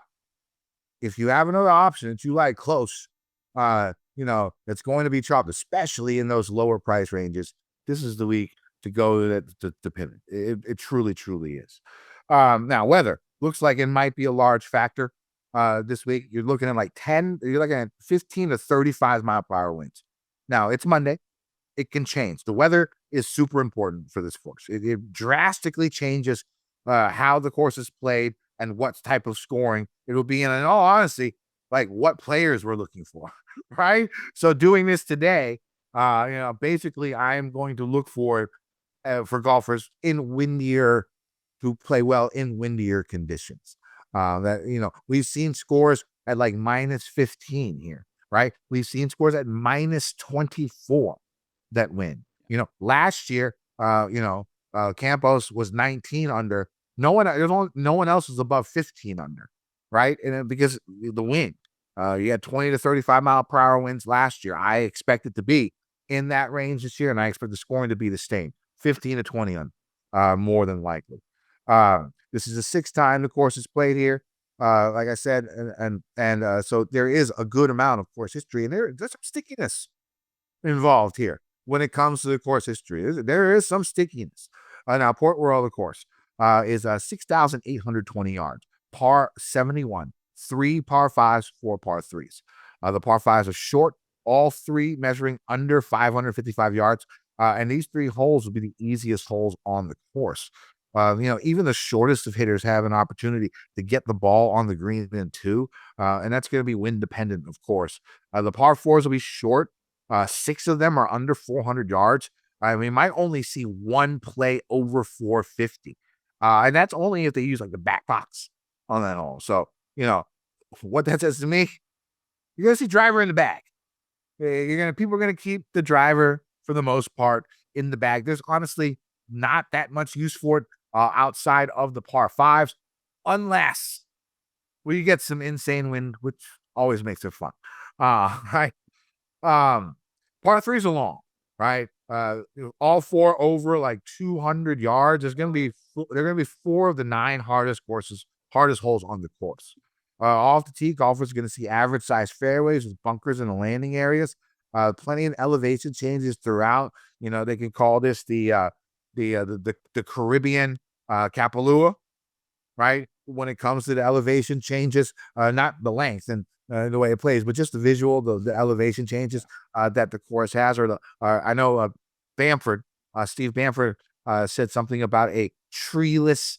if you have another option that you like close, that's going to be chopped, especially in those lower price ranges, this is the week to go to pivot. It truly, truly is. Now, weather looks like it might be a large factor this week. You're looking at 15 to 35 mile per hour winds. Now, it's Monday. It can change. The weather is super important for this course. It drastically changes how the course is played and what type of scoring it will be in all honesty, like what players we're looking for, right? So doing this today, basically I am going to look for golfers in windier who play well in windier conditions. We've seen scores at like -15 here, right? We've seen scores at -24 that win. Last year, Campos was 19 under. No one else was above 15 under, right? And because the wind, you had 20 to 35 mile per hour winds last year. I expect it to be in that range this year, and I expect the scoring to be the same, 15 to 20 under, more than likely. This is the 6th time the course is played here. Like I said, and so there is a good amount of course history, and there's some stickiness involved here when it comes to the course history. There is some stickiness. Now, Port Royal, of course, is 6,820 yards, par 71, 3 par 5s, 4 par 3s. The par 5s are short, all 3 measuring under 555 yards. And these 3 holes will be the easiest holes on the course. Even the shortest of hitters have an opportunity to get the ball on the green in 2. And that's going to be wind dependent, of course. The par 4s will be short. 6 of them are under 400 yards. We might only see 1 play over 450. And that's only if they use like the back box on that hole. So, what that says to me, you're going to see driver in the bag. People are going to keep the driver for the most part in the bag. There's honestly not that much use for it outside of the par 5s, unless we get some insane wind, which always makes it fun. Right. Par 3s are long, right? All 4 over like 200 yards. They're going to be 4 of the 9 hardest holes on the course. Off the tee, golfers are going to see average size fairways with bunkers in the landing areas. Plenty of elevation changes throughout. They can call this the Caribbean Kapalua, right? When it comes to the elevation changes, not the length and the way it plays, but just the visual, the elevation changes that the course has. I know Bamford, Steve Bamford, said something about a treeless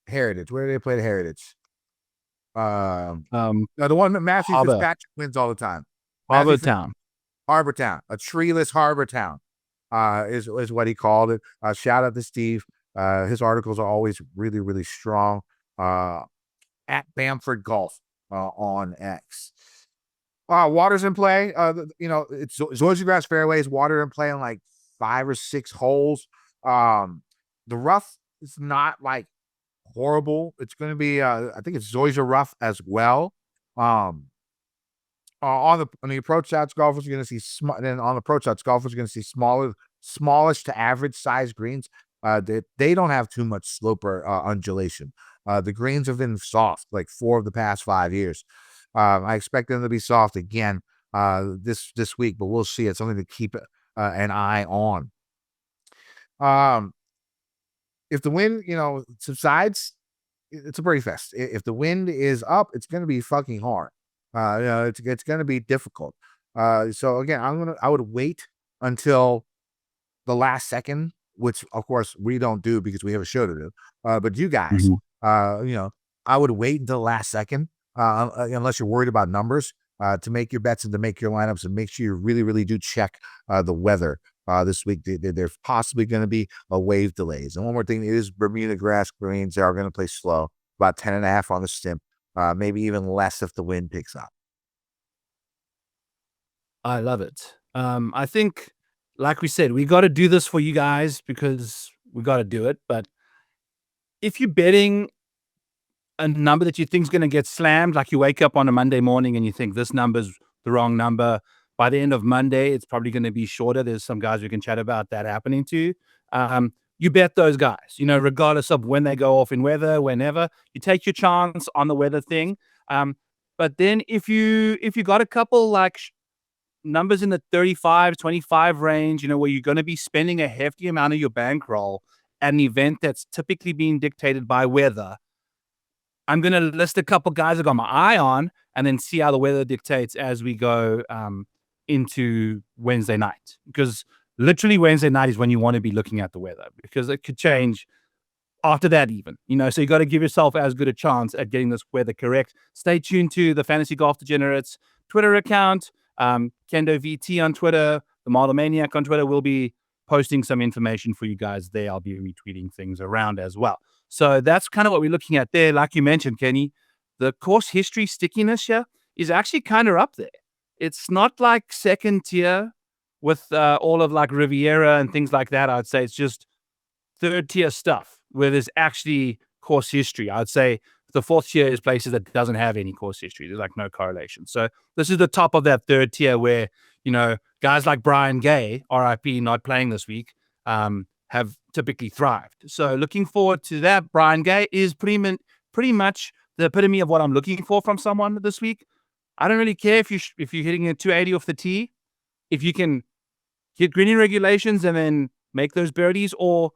Heritage. Where do they play the Heritage? The one that Matthew Fitzpatrick wins all the time. Harbor Town. A treeless harbor town is what he called it. Shout out to Steve. His articles are always really, really strong. At Bamford Golf on X. Water's in play. It's Zoysia grass fairways. Water in play on like 5 or 6 holes. The rough is not like horrible. It's going to be, I think it's Zoysia rough as well. On the approach shots, golfers are going to see smallish to average size greens. They don't have too much slope or undulation. The greens have been soft like 4 of the past 5 years. I expect them to be soft again this week, but we'll see. It's something to keep an eye on. If the wind, subsides, it's a birdie fest. If the wind is up, it's going to be fucking hard. It's going to be difficult. So again, I would wait until the last second, which of course we don't do because we have a show to do. But you guys, I would wait until the last second, unless you're worried about numbers, to make your bets and to make your lineups, and make sure you really, really do check the weather. This week, there's possibly going to be a wave delays. And one more thing, it is Bermuda grass greens. They are going to play slow, about 10.5 on the stimp, maybe even less if the wind picks up. I love it. I think, like we said, we got to do this for you guys because we got to do it. But if you're betting a number that you think is going to get slammed, like you wake up on a Monday morning and you think this number's the wrong number, by the end of Monday, it's probably going to be shorter. There's some guys we can chat about that happening to. You bet those guys, regardless of when they go off in weather, whenever. You take your chance on the weather thing. But then if you got a couple like numbers in the 35, 25 range, where you're going to be spending a hefty amount of your bankroll at an event that's typically being dictated by weather, I'm going to list a couple guys I got my eye on and then see how the weather dictates as we go into Wednesday night, because literally Wednesday night is when you want to be looking at the weather, because it could change after that even, so you got to give yourself as good a chance at getting this weather correct. Stay tuned to the Fantasy Golf Degenerates Twitter account, Kendo VT on Twitter, the Model Maniac on Twitter. We'll be posting some information for you guys there. I'll be retweeting things around as well. So that's kind of what we're looking at there. Like you mentioned, Kenny, the course history stickiness here is actually kind of up there. It's not like second tier with all of like Riviera and things like that. I'd say it's just third tier stuff where there's actually course history. I'd say the fourth tier is places that doesn't have any course history. There's like no correlation. So this is the top of that third tier where, guys like Brian Gay, RIP, not playing this week, have typically thrived. So looking forward to that. Brian Gay is pretty much the epitome of what I'm looking for from someone this week. I don't really care if you're hitting a 280 off the tee, if you can hit greening regulations and then make those birdies, or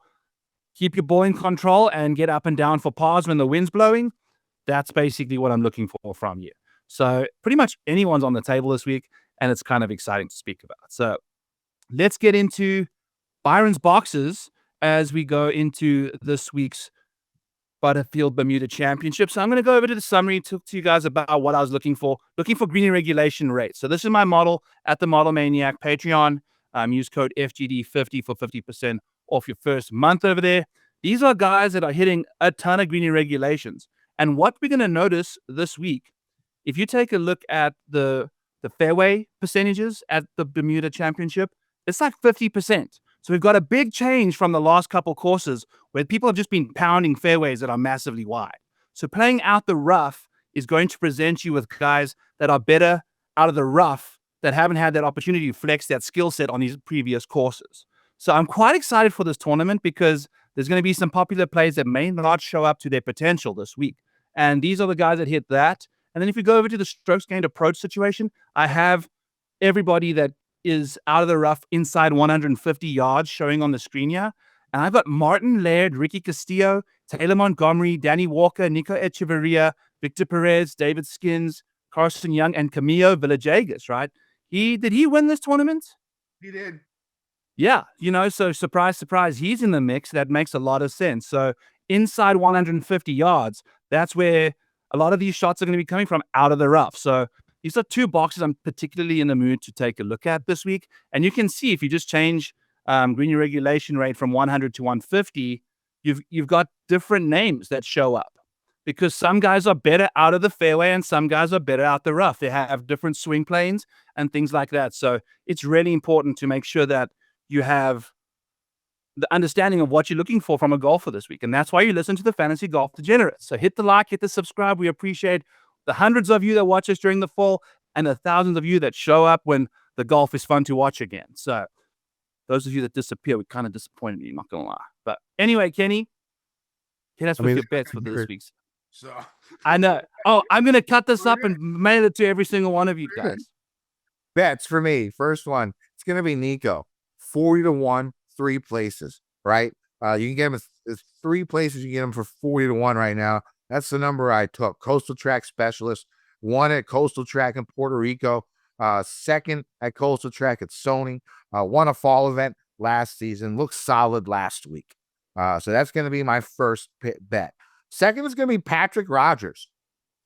keep your ball in control and get up and down for pars when the wind's blowing. That's basically what I'm looking for from you. So pretty much anyone's on the table this week, and it's kind of exciting to speak about. So let's get into Byron's boxes as we go into this week's Butterfield Bermuda Championship. So I'm going to go over to the summary, talk to you guys about what I was looking for green regulation rates. So this is my model at the Model Maniac Patreon. Use code FGD50 for 50% off your first month over there. These are guys that are hitting a ton of green regulations. And what we're going to notice this week, if you take a look at the fairway percentages at the Bermuda Championship, it's like 50%. So we've got a big change from the last couple courses where people have just been pounding fairways that are massively wide. So playing out the rough is going to present you with guys that are better out of the rough, that haven't had that opportunity to flex that skill set on these previous courses. So I'm quite excited for this tournament because there's going to be some popular plays that may not show up to their potential this week. And these are the guys that hit that. And then if you go over to the strokes gained approach situation, I have everybody that is out of the rough inside 150 yards showing on the screen here. And I've got Martin Laird, Ricky Castillo, Taylor Montgomery, Danny Walker, Nico Echeverria, Victor Perez, David Skins, Carson Young, and Camilo Villegas, right? Did he win this tournament? He did. Yeah, so surprise, surprise, he's in the mix. That makes a lot of sense. So inside 150 yards, that's where a lot of these shots are going to be coming from, out of the rough. So these are two boxes I'm particularly in the mood to take a look at this week. And you can see if you just change green regulation rate from 100 to 150, you've got different names that show up, because some guys are better out of the fairway and some guys are better out the rough. They have different swing planes and things like that. So it's really important to make sure that you have the understanding of what you're looking for from a golfer this week. And that's why you listen to the Fantasy Golf Degenerates. So hit the like, hit the subscribe. We appreciate the hundreds of you that watch us during the fall and the thousands of you that show up when the golf is fun to watch again. So those of you that disappear, we're kind of disappointed in you, not going to lie. But anyway, Kenny, hit us with your bets for this week's. So I know. Oh, I'm going to cut this up and mail it to every single one of you guys. Bets for me. First one, it's going to be Nico. 40-1, 3 places, right? You can get him 3 places. You can get him for 40-1 right now. That's the number I took. Coastal Track Specialist, 1 at Coastal Track in Puerto Rico, 2nd at Coastal Track at Sony, won a fall event last season, looked solid last week. So that's going to be my first bet. Second is going to be Patrick Rogers,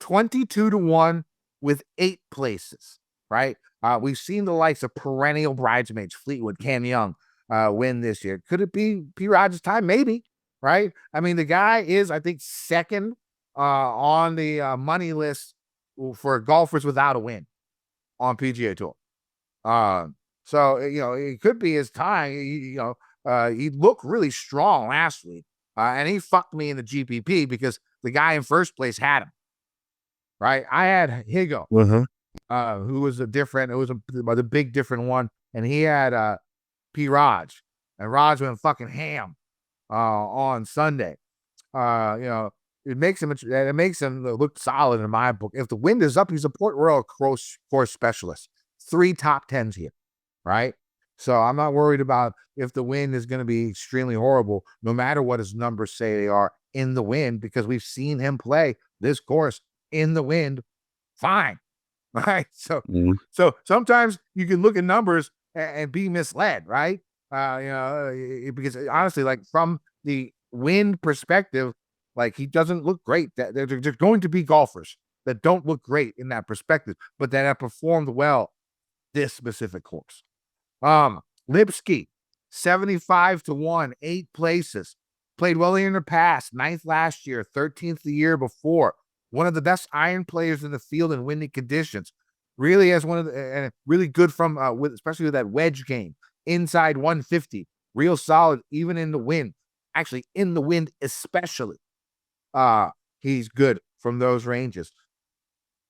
22-1 with 8 places, right? We've seen the likes of perennial bridesmaids, Fleetwood, Cam Young, win this year. Could it be P. Rogers' time? Maybe, right? I mean, the guy is, I think, 2nd on the money list for golfers without a win on PGA Tour. So, it could be his time. He looked really strong last week, and he fucked me in the GPP because the guy in first place had him, right? I had Higo, who was the big different one, and he had P. Raj, and Raj went fucking ham on Sunday. It makes him look solid in my book. If the wind is up, he's a Port Royal course specialist. 3 top 10s here, right? So I'm not worried about if the wind is going to be extremely horrible, no matter what his numbers say they are in the wind, because we've seen him play this course in the wind fine, right? So sometimes you can look at numbers and be misled, right? Because honestly, like from the wind perspective, like he doesn't look great. There's going to be golfers that don't look great in that perspective, but that have performed well this specific course. Lipsky, 75-1, 8 places. Played well in the past, 9th last year, 13th the year before. One of the best iron players in the field in windy conditions. Really has really good from especially with that wedge game inside 150. Real solid, even in the wind. Actually, in the wind especially. He's good from those ranges.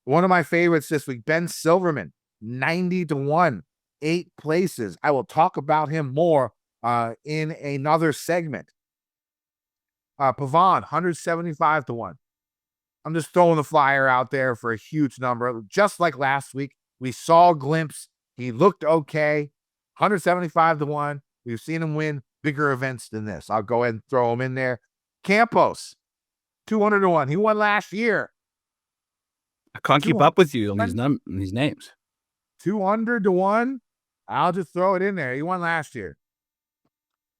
One of my favorites this week, Ben Silverman, 90-1, 8 places. I will talk about him more in another segment. Pavon, 175-1. I'm just throwing the flyer out there for a huge number. Just like last week, we saw a glimpse. He looked okay. 175-1. We've seen him win bigger events than this. I'll go ahead and throw him in there. Campos, 200 to 1. He won last year. I can't keep up with you on these names. 200 to 1. I'll just throw it in there. He won last year.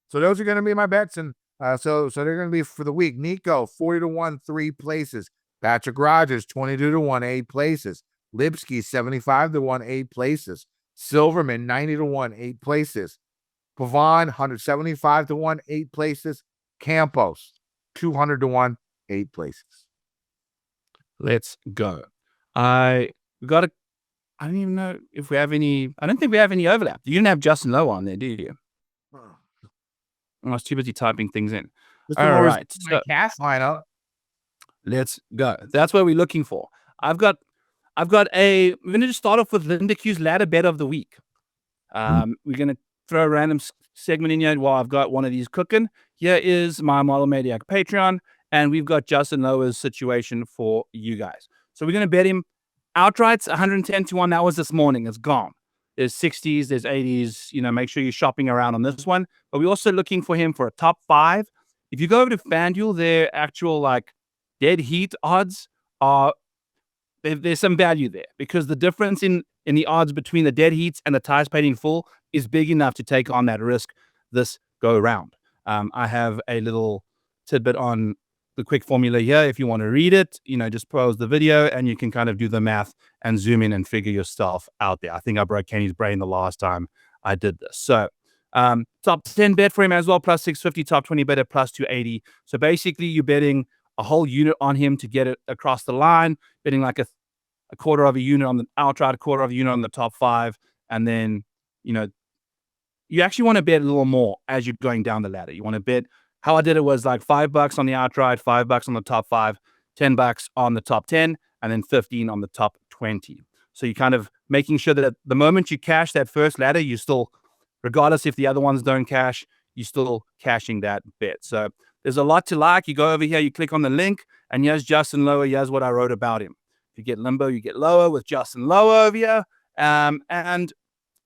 So those are going to be my bets. And so they're going to be for the week. Nico, 40 to 1, 3 places. Patrick Rogers, 22 to 1, 8 places. Lipsky, 75 to 1, 8 places. Silverman, 90 to 1, 8 places. Pavon, 175 to 1, 8 places. Campos, 200 to 1, 8 places. Let's go. I don't even know if we have any. I don't think we have any overlap. You didn't have Justin Lowe on there, do you? I was too busy typing things in. All right. So cast lineup. Let's go. That's what we're looking for. We're going to just start off with Lindeque's ladder bet of the week. We're going to throw a random segment in here while I've got one of these cooking. Here is my Model Maniac Patreon, and we've got Justin Lowe's situation for you guys. So we're going to bet him outrights 110 to 1. That was this morning. It's gone. There's 60s, there's 80s. Make sure you're shopping around on this one. But we're also looking for him for a top 5. If you go over to FanDuel, their actual dead heat odds are there's some value there, because the difference in the odds between the dead heats and the ties paid in full is big enough to take on that risk this go around. I have a little tidbit on the quick formula here. If you want to read it, just pause the video and you can kind of do the math and zoom in and figure yourself out there. I think I broke Kenny's brain the last time I did this. So top 10 bet for him as well, plus 650, top 20 bet at plus 280. So basically you're betting a whole unit on him to get it across the line, betting like a quarter of a unit on the outright, a quarter of a unit on the top 5. And then, you actually want to bet a little more as you're going down the ladder. You want to bet, how I did it was like $5 on the outright, $5 on the top 5, $10 on the top 10, and then 15 on the top 20. So you're kind of making sure that the moment you cash that first ladder, you still, regardless if the other ones don't cash, you're still cashing that bet. So there's a lot to like. You go over here, you click on the link, and here's Justin Lowe. Here's what I wrote about him. If you get limbo, you get lower with Justin Lowe over here. And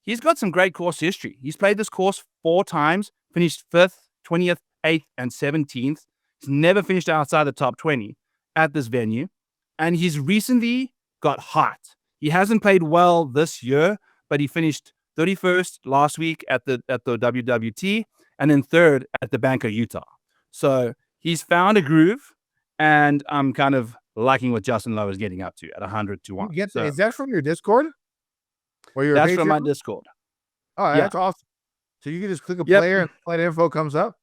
he's got some great course history. He's played this course 4 times, finished 5th, 20th, 8th, and 17th. He's never finished outside the top 20 at this venue. And he's recently got hot. He hasn't played well this year, but he finished 31st last week at the WWT, and then 3rd at the Bank of Utah. So he's found a groove, and I'm kind of liking what Justin Lowe is getting up to at 100 to 1. Is that from your Discord? Or your That's Patreon? from my Discord. Oh, that's awesome. So you can just click a player and play info comes up?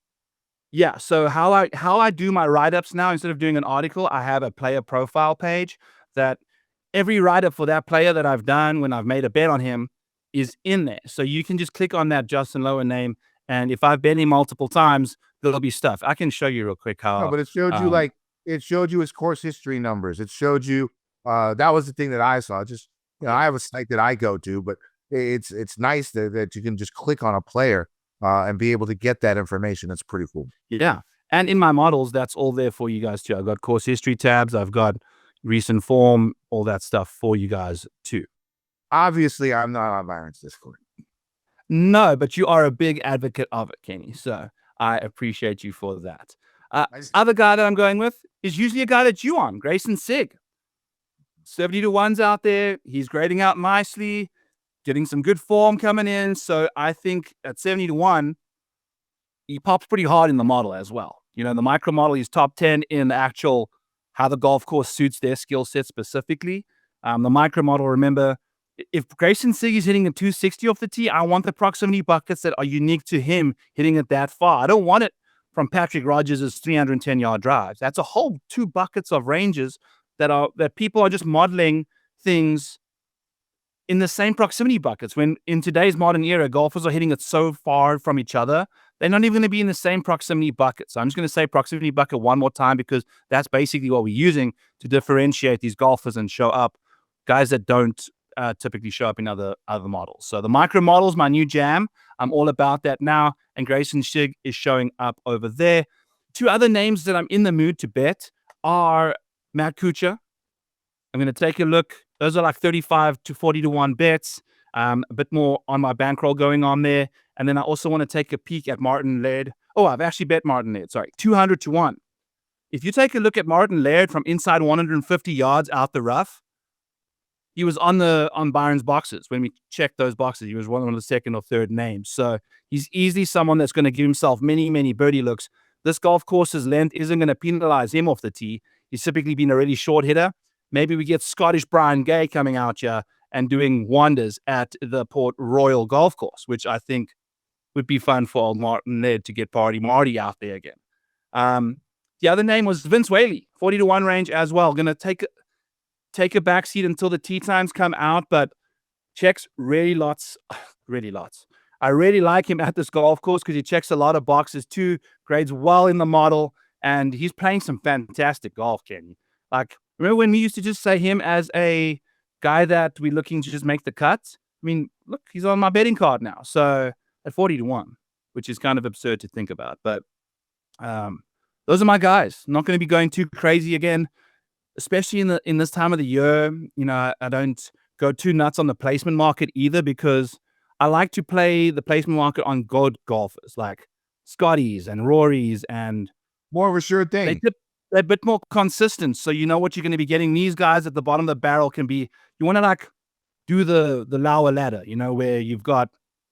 Yeah. So how I do my write-ups now, instead of doing an article, I have a player profile page that every write-up for that player that I've done when I've made a bet on him is in there. So you can just click on that Justin Lowe name, and if I've bet him multiple times, there'll be stuff. I can show you real quick how. No, but it showed you it showed you his course history numbers. It showed you that was the thing that I saw. Just I have a site that I go to, but it's nice that you can just click on a player and be able to get that information. That's pretty cool. Yeah. And in my models, that's all there for you guys too. I've got course history tabs. I've got recent form, all that stuff for you guys too. Obviously, I'm not on Byron's Discord. No, but you are a big advocate of it, Kenny. So I appreciate you for that. Other guy that I'm going with is usually a guy that you on, Grayson Sigg. 70 to 1's out there. He's grading out nicely, getting some good form coming in. So I think at 70 to 1, he pops pretty hard in the model as well. The micro model, he's top 10 in the actual how the golf course suits their skill set specifically. The micro model, remember, if Grayson Sigg is hitting a 260 off the tee, I want the proximity buckets that are unique to him hitting it that far. I don't want it from Patrick Rogers' 310-yard drives. That's a whole 2 buckets of ranges that people are just modeling things in the same proximity buckets. When in today's modern era, golfers are hitting it so far from each other, they're not even going to be in the same proximity bucket. So I'm just going to say proximity bucket one more time, because that's basically what we're using to differentiate these golfers and show up guys that don't typically show up in other models. So the micro model is my new jam. I'm all about that now. And Grayson Sigg is showing up over there. 2 other names that I'm in the mood to bet are Matt Kuchar. I'm going to take a look. Those are like 35 to 40 to 1 bets. A bit more on my bankroll going on there. And then I also want to take a peek at Martin Laird. Oh, I've actually bet Martin Laird. Sorry, 200 to 1. If you take a look at Martin Laird from inside 150 yards out the rough, he was on Byron's boxes. When we checked those boxes, he was one of the second or third names. So he's easily someone that's going to give himself many, many birdie looks. This golf course's length isn't going to penalize him off the tee. He's typically been a really short hitter. Maybe we get Scottish Brian Gay coming out here and doing wonders at the Port Royal Golf Course, which I think would be fun for old Martin Laird to get Party Marty out there again. The other name was Vince Whaley, 40 to 1 range as well. Going to take a backseat until the tee times come out, but checks really lots. I really like him at this golf course because he checks a lot of boxes too, grades well in the model, and he's playing some fantastic golf, Kenny. Like, remember when we used to just say him as a guy that we're looking to just make the cuts? I mean, look, he's on my betting card now. So at 40 to 1, which is kind of absurd to think about. But those are my guys. I'm not going to be going too crazy again, especially in this time of the year. You know, I don't go too nuts on the placement market either, because I like to play the placement market on good golfers like Scotties and Rorys, and more of a sure thing. They're a bit more consistent, so you know what you're going to be getting. These guys at the bottom of the barrel can be, you want to like do the lower ladder, you know, where you've got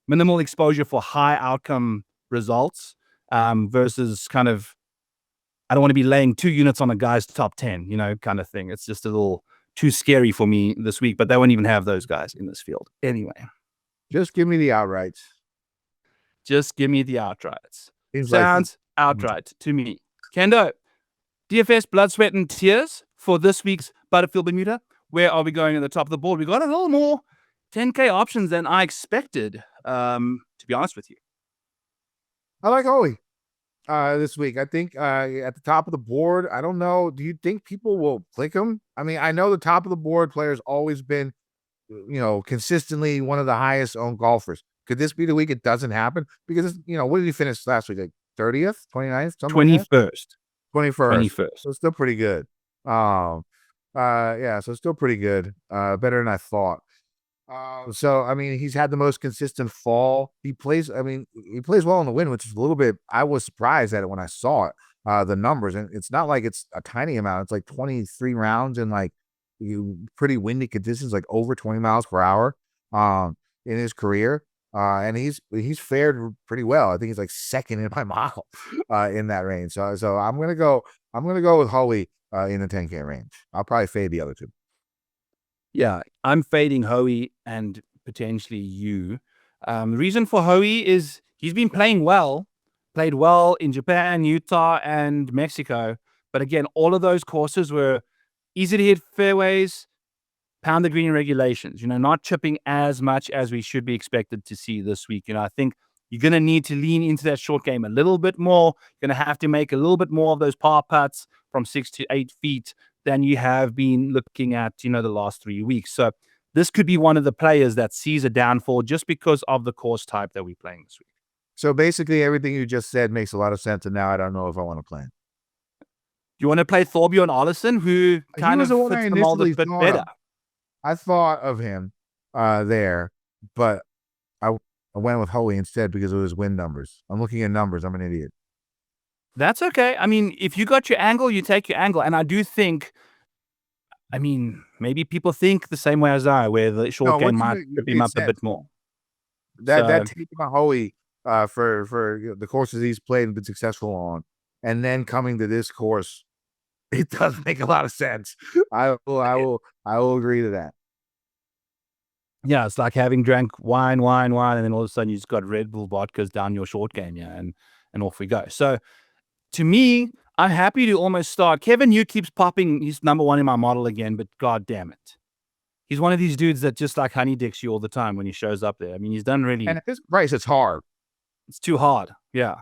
minimal exposure for high outcome results versus kind of, I don't want to be laying 2 units on a guy's top 10, you know, kind of thing. It's just a little too scary for me this week, but they won't even have those guys in this field anyway. Just give me the outrights. Just give me the outrights. Sounds outright to me. Kendo, DFS Blood, Sweat, and Tears for this week's Butterfield Bermuda. Where are we going at the top of the board? We got a little more 10K options than I expected, to be honest with you. I like Howie this week. I think at the top of the board, I don't know. Do you think people will click him? I mean, I know the top of the board player's always been, you know, consistently one of the highest owned golfers. Could this be the week it doesn't happen? Because, you know, what did he finish last week? Like 30th, 29th? 21st. 21st. So it's still pretty good. Yeah, so still pretty good. Better than I thought. So, I mean, he's had the most consistent fall. He plays well in the wind, which is a little bit, I was surprised at it when I saw it, the numbers. And it's not like it's a tiny amount. It's like 23 rounds in like pretty windy conditions, like over 20 miles per hour in his career. And he's fared pretty well. I think he's like second in my model in that range. So I'm gonna go with Howie in the 10K range. I'll probably fade the other two. Yeah, I'm fading Howie and potentially you. The reason for Howie is he's been played well in Japan, Utah, and Mexico. But again, all of those courses were easy to hit fairways, pound the green regulations, you know, not chipping as much as we should be expected to see this week. You know, I think you're going to need to lean into that short game a little bit more. You're going to have to make a little bit more of those par putts from 6 to 8 feet than you have been looking at, you know, the last 3 weeks. So this could be one of the players that sees a downfall just because of the course type that we're playing this week. So basically everything you just said makes a lot of sense, and now I don't know if I want to play. You want to play Thorbjorn Olesen, who kind of fits the mold a bit better. I thought of him there, but I went with Howie instead because of his win numbers. I'm looking at numbers. I'm an idiot. That's okay. I mean, if you got your angle, you take your angle. And I do think, I mean, maybe people think the same way as I, where the short game might trip him up a bit more. That taking my Howie for the courses he's played and been successful on, and then coming to this course, it does make a lot of sense. I will agree to that. Yeah, it's like having drank wine, and then all of a sudden you just got Red Bull vodkas down your short game, yeah, and off we go. So to me, I'm happy to almost start. Kevin Yu keeps popping. He's number one in my model again, but god damn it. He's one of these dudes that just like honey dicks you all the time when he shows up there. I mean, he's done really... And at this price, it's hard. It's too hard, yeah.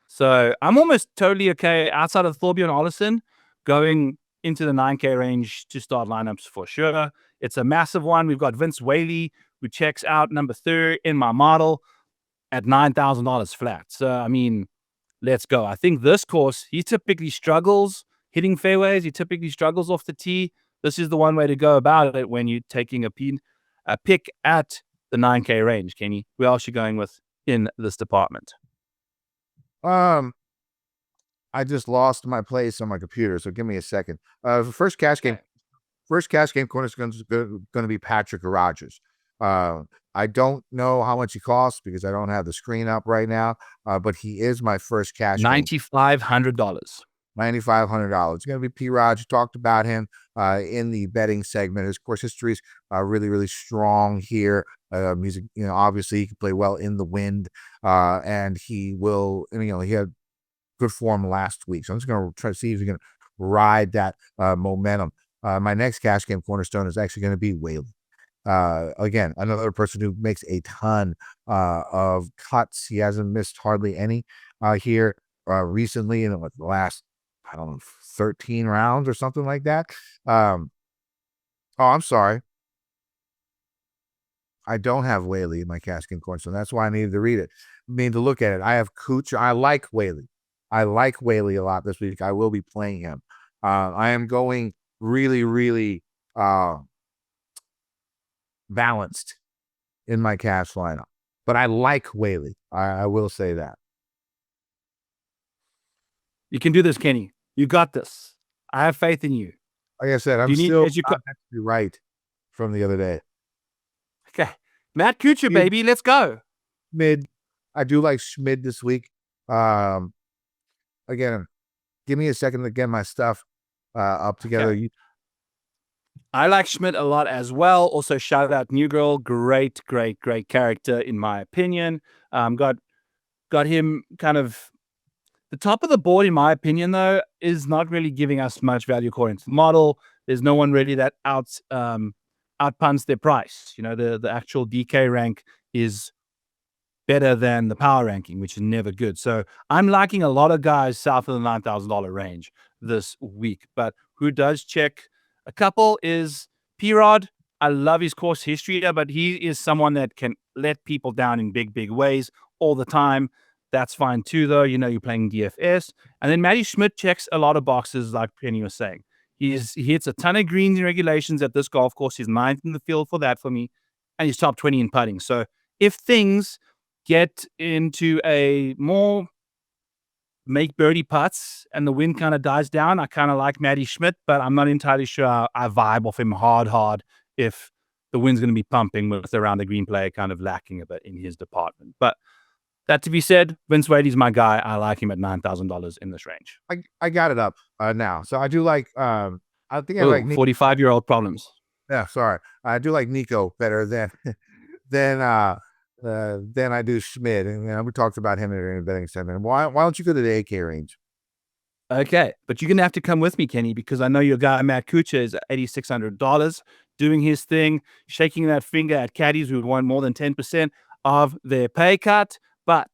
So I'm almost totally okay outside of Thorbjorn Olesen going into the 9K range to start lineups for sure. It's a massive one. We've got Vince Whaley, who checks out number 3 in my model at $9,000 flat. So, I mean, let's go. I think this course, he typically struggles hitting fairways. He typically struggles off the tee. This is the one way to go about it when you're taking a pick at the 9K range, Kenny. Who else are you going with in this department? I just lost my place on my computer, so give me a second. First cash game cornerstone is going to be Patrick Rogers. I don't know how much he costs because I don't have the screen up right now, but he is my first cash game. $9,500. $9,500. It's going to be P. Raj. Talked about him in the betting segment. His course history is really, really strong here. Music, obviously he can play well in the wind, and he will. He had good form last week, so I'm just going to try to see if he can ride that momentum. My next cash game cornerstone is actually going to be Whaley. Again, another person who makes a ton of cuts. He hasn't missed hardly any here recently in the last, 13 rounds or something like that. I'm sorry. I don't have Whaley in my cash game cornerstone. That's why I needed to read it. I mean, to look at it. I have Kuchar. I like Whaley. I like Whaley a lot this week. I will be playing him. I am going really, really balanced in my cash lineup. But I like Whaley. I will say that. You can do this, Kenny. You got this. I have faith in you. Like I said, I'm still not actually right from the other day. Okay. Matt Kuchar, baby. Let's go. Schmid. I do like Schmid this week. Again, give me a second to get my stuff up together. Okay. I like Schmidt a lot as well. Also, shout out New Girl. Great character, in my opinion. Got him kind of the top of the board, in my opinion, though, is not really giving us much value according to the model. There's no one really that outpunts their price. The actual DK rank is better than the power ranking, which is never good. So I'm liking a lot of guys south of the $9,000 range this week. But who does check a couple is P-Rod. I love his course history, but he is someone that can let people down in big ways all the time. That's fine too, though. You're playing DFS. And then Matty Schmidt checks a lot of boxes, like Penny was saying. He hits a ton of greens in regulations at this golf course. He's 9th in the field for that for me. And he's top 20 in putting. So if things get into a more make birdie putts and the wind kind of dies down, I kind of like Matty Schmidt, but I'm not entirely sure I vibe off him hard if the wind's going to be pumping with around the green play kind of lacking a bit in his department. But that to be said, Vince Wade is my guy. I like him at $9,000 in this range. I got it up now. So I do like, I think I like 45-year-old problems. Yeah, sorry. I do like Nico better than I do Schmid. And we talked about him in the betting segment. Why don't you go to the AK range? Okay, but you're going to have to come with me, Kenny, because I know your guy, Matt Kuchar, is at $8,600, doing his thing, shaking that finger at caddies who would want more than 10% of their pay cut. But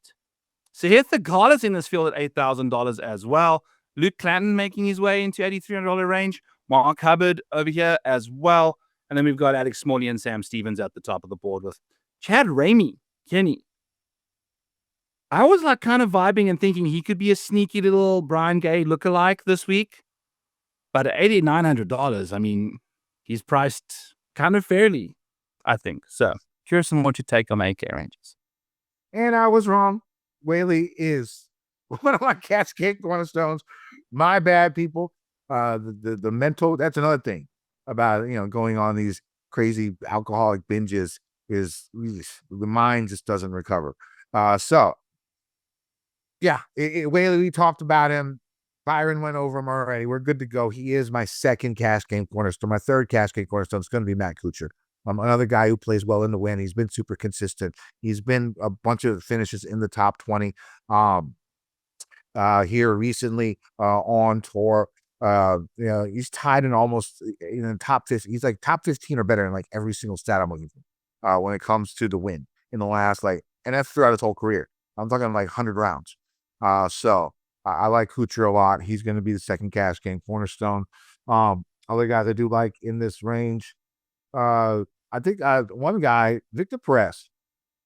Sahith Theegala's in this field at $8,000 as well. Luke Clanton making his way into $8,300 range. Mark Hubbard over here as well. And then we've got Alex Smalley and Sam Stevens at the top of the board with Chad Ramey. Kenny, I was like kind of vibing and thinking he could be a sneaky little Brian Gay lookalike this week. But at $8,900, I mean, he's priced kind of fairly, I think. So curious on what you take on AK ranges. And I was wrong. Whaley is one of my cascade cornerstones. My bad, people. The mental, that's another thing about, going on these crazy alcoholic binges is the mind just doesn't recover. So yeah, Whaley, we talked about him. Byron went over him already. We're good to go. He is my second cash game cornerstone. My third cash game cornerstone is going to be Matt Kuchar. Another guy who plays well in the wind. He's been super consistent. He's been a bunch of finishes in the top 20 here recently on tour. He's tied in almost in the top 50. He's like top 15 or better in like every single stat I'm looking for when it comes to the win in the last and that's throughout his whole career. I'm talking like 100 rounds. So I like Kuchar a lot. He's going to be the second cash game cornerstone. Other guys I do like in this range. I think one guy, Victor Perez.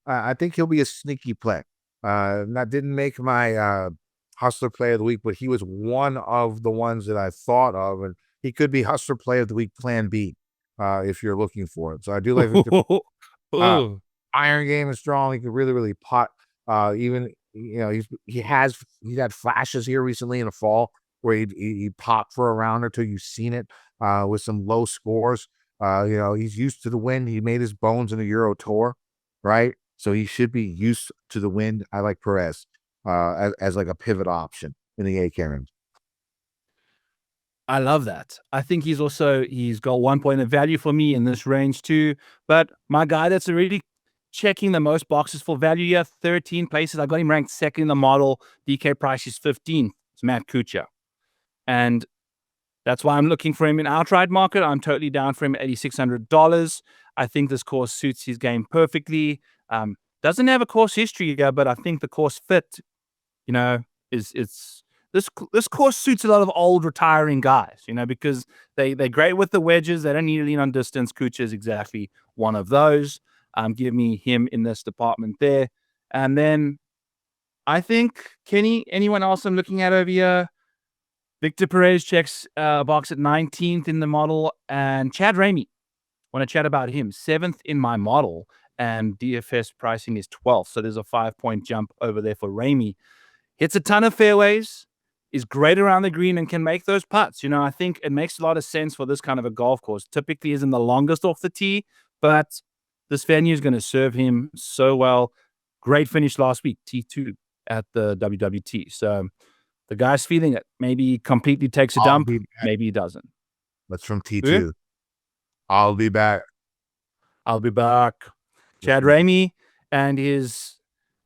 I think he'll be a sneaky play. That didn't make my Hustler Play of the Week, but he was one of the ones that I thought of, and he could be Hustler Play of the Week Plan B if you're looking for it. So I do like Victor. Iron game is strong. He can really putt. Even he's had flashes here recently in the fall where he popped for a round or two. You've seen it with some low scores. He's used to the wind. He made his bones in the Euro Tour, right? So he should be used to the wind. I like Perez as like a pivot option in the AK range. I love that. I think he's got 1 point of value for me in this range too. But my guy that's already checking the most boxes for value here, 13 places. I got him ranked second in the model. DK price is 15. It's Matt Kuchar. And that's why I'm looking for him in outright market. I'm totally down for him at $8,600. I think this course suits his game perfectly. Doesn't have a course history here, but I think the course fit, this course suits a lot of old retiring guys, because they're great with the wedges. They don't need to lean on distance. Kuchar is exactly one of those. Give me him in this department there. And then I think, Kenny, anyone else I'm looking at over here? Victor Perez checks box at 19th in the model. And Chad Ramey, want to chat about him. 7th in my model. And DFS pricing is 12th. So there's a 5-point jump over there for Ramey. Hits a ton of fairways, is great around the green, and can make those putts. I think it makes a lot of sense for this kind of a golf course. Typically isn't the longest off the tee, but this venue is going to serve him so well. Great finish last week, T2 at the WWT. So the guy's feeling it. Maybe he completely takes a dump. Maybe he doesn't. That's from T2. Yeah. I'll be back. Chad Ramey and his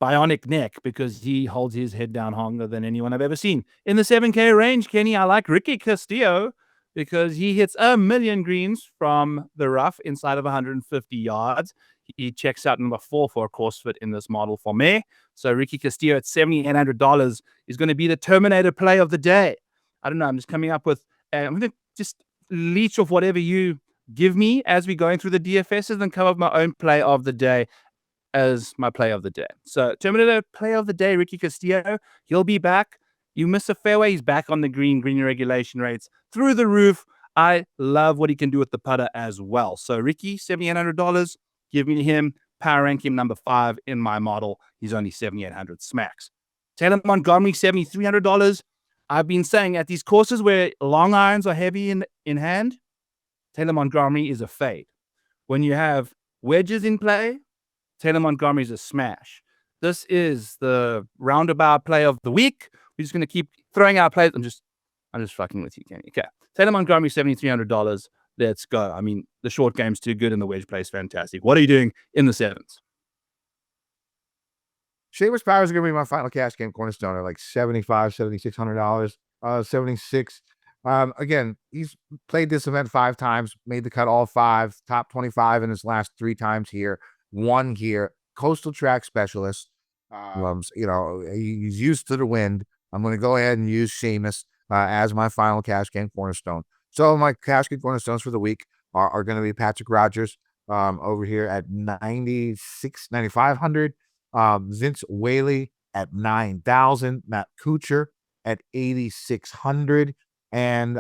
bionic neck, because he holds his head down longer than anyone I've ever seen. In the 7K range, Kenny, I like Ricky Castillo because he hits 1,000,000 greens from the rough inside of 150 yards. He checks out number 4 for a course fit in this model for me. So Ricky Castillo at $7,800 is going to be the Terminator play of the day. I don't know. I'm just coming up with, I'm going to just leech off whatever you give me as we're going through the DFSs and come up with my own play of the day as my play of the day. So Terminator play of the day, Ricky Castillo. He'll be back. You miss a fairway, he's back on the green regulation rates through the roof. I love what he can do with the putter as well. So Ricky, $7,800. Give me him. Power rank him number 5 in my model. He's only 7,800 smacks. Taylor Montgomery, $7,300. I've been saying at these courses where long irons are heavy in hand, Taylor Montgomery is a fade. When you have wedges in play, Taylor Montgomery is a smash. This is the roundabout play of the week. We're just going to keep throwing out plays. I'm just fucking with you, Kenny. Okay. Taylor Montgomery, $7,300. Let's go. I mean, the short game's too good and the wedge play is fantastic. What are you doing in the 7s? Seamus Power is going to be my final cash game cornerstone at like $7,500, $7,600, 76. Again, he's played this event 5 times, made the cut all 5, top 25 in his last 3 times here. 1 here, coastal track specialist. He's used to the wind. I'm going to go ahead and use Seamus as my final cash game cornerstone. So my cash game cornerstones for the week are going to be Patrick Rogers over here at 9,500. Vince Whaley at 9,000. Matt Kuchar at 8,600. And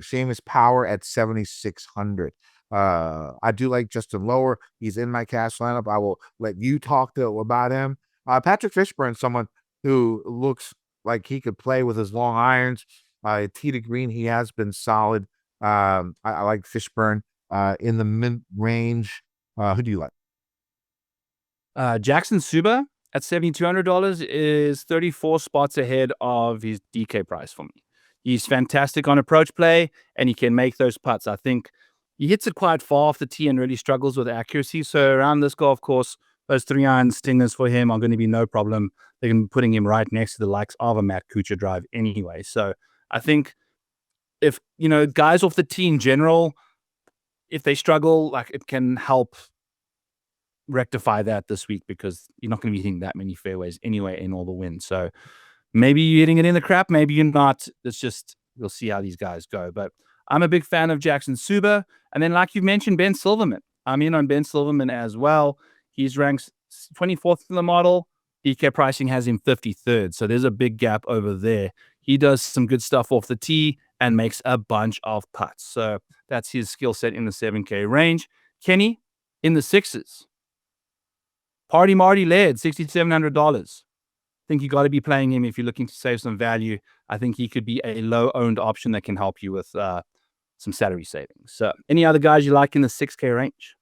Seamus Power at 7,600. I do like Justin Lower. He's in my cash lineup. I will let you talk about him. Patrick Fishburne, someone who looks like he could play with his long irons. Tee to green, he has been solid. I like Fishburne in the mid-range. Who do you like? Jackson Suba at $7,200 is 34 spots ahead of his DK price for me. He's fantastic on approach play, and he can make those putts. I think he hits it quite far off the tee and really struggles with accuracy. So around this golf course, those 3-iron stingers for him are going to be no problem. They're going to be putting him right next to the likes of a Matt Kuchar drive anyway. So I think if, guys off the tee in general, if they struggle, like, it can help rectify that this week because you're not going to be hitting that many fairways anyway in all the wind. So maybe you're hitting it in the crap, maybe you're not. It's just, we'll see how these guys go. But I'm a big fan of Jackson Suba. And then, like you mentioned, Ben Silverman. I'm in on Ben Silverman as well. He's ranked 24th in the model. DK pricing has him 53rd. So there's a big gap over there. He does some good stuff off the tee and makes a bunch of putts. So that's his skill set in the 7K range. Kenny, in the 6s. Party Marty Laird, $6,700. Think you got to be playing him if you're looking to save some value. I think he could be a low-owned option that can help you with some salary savings. So, any other guys you like in the 6K range?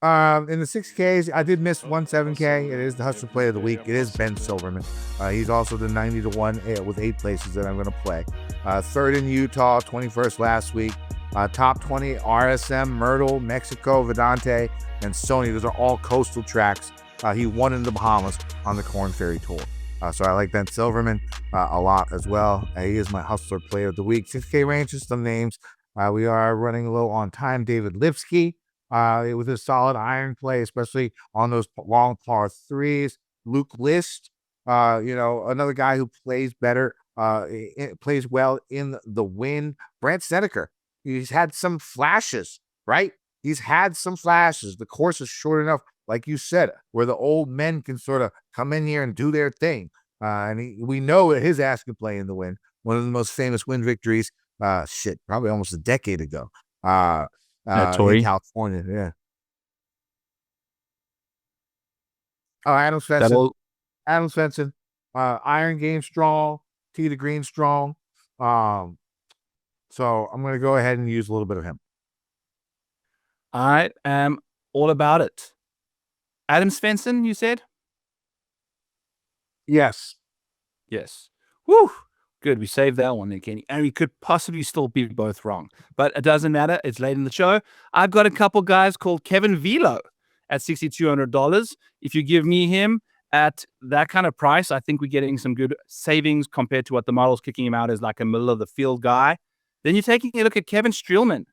In the 6Ks, I did miss 7K. It is the Hustler Play of the Week. It is Ben Silverman. He's also the 90-1 with 8 places that I'm going to play. Third in Utah, 21st last week. Top 20, RSM, Myrtle, Mexico, Vedante, and Sony. Those are all coastal tracks. He won in the Bahamas on the Corn Ferry Tour. So I like Ben Silverman a lot as well. He is my Hustler Player of the Week. 6K range, just some names. We are running low on time. David Lipsky with a solid iron play, especially on those long par 3s. Luke List, another guy who plays better, plays well in the wind. Brant Snedeker, he's had some flashes, right? He's had some flashes. The course is short enough, like you said, where the old men can sort of come in here and do their thing. We know that his ass can play in the wind. One of the most famous wind victories, probably almost a decade ago. In California, yeah. Oh, Adam Svensson. Adam Svensson. Iron game strong, tee to green strong. So I'm going to go ahead and use a little bit of him. I am all about it. Adam Svensson, you said? Yes. Yes. Woo! Good. We saved that one there, Kenny. And we could possibly still be both wrong. But it doesn't matter. It's late in the show. I've got a couple guys called Kevin Velo at $6,200. If you give me him at that kind of price, I think we're getting some good savings compared to what the model's kicking him out as like a middle-of-the-field guy. Then you're taking a look at Kevin Streelman.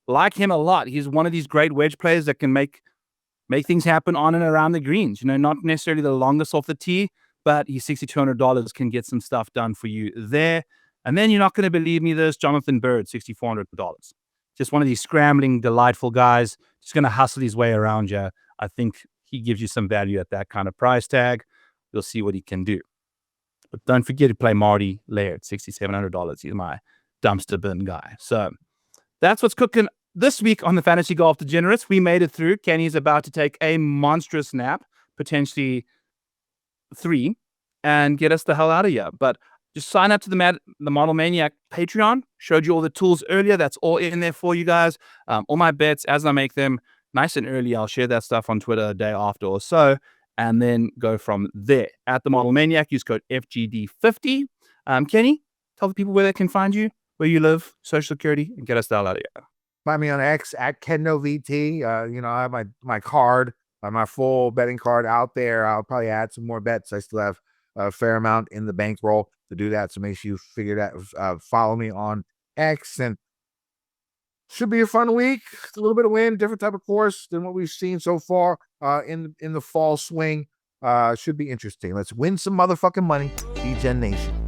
Like him a lot. He's one of these great wedge players that can make things happen on and around the greens. Not necessarily the longest off the tee, but he's $6,200 can get some stuff done for you there. And then you're not going to believe me, there's Jonathan Bird, $6,400. Just one of these scrambling, delightful guys, just going to hustle his way around you. I think he gives you some value at that kind of price tag. We'll see what he can do. But don't forget to play Marty Laird, $6,700. He's my dumpster bin guy. So that's what's cooking this week on the Fantasy Golf Degenerates. We made it through. Kenny's about to take a monstrous nap, potentially 3, and get us the hell out of here. But just sign up to the Model Maniac Patreon. Showed you all the tools earlier. That's all in there for you guys. All my bets, as I make them nice and early, I'll share that stuff on Twitter a day after or so, and then go from there. At the Model Maniac, use code FGD50. Kenny, tell the people where they can find you, where you live, Social Security, and get us the hell out of here. Find me on X at KendoVT. I have my card, my full betting card out there. I'll probably add some more bets. I still have a fair amount in the bankroll to do that. So make sure you figure that. Follow me on X, and should be a fun week. It's a little bit of wind, different type of course than what we've seen so far in the fall swing. Should be interesting. Let's win some motherfucking money, DGen Nation.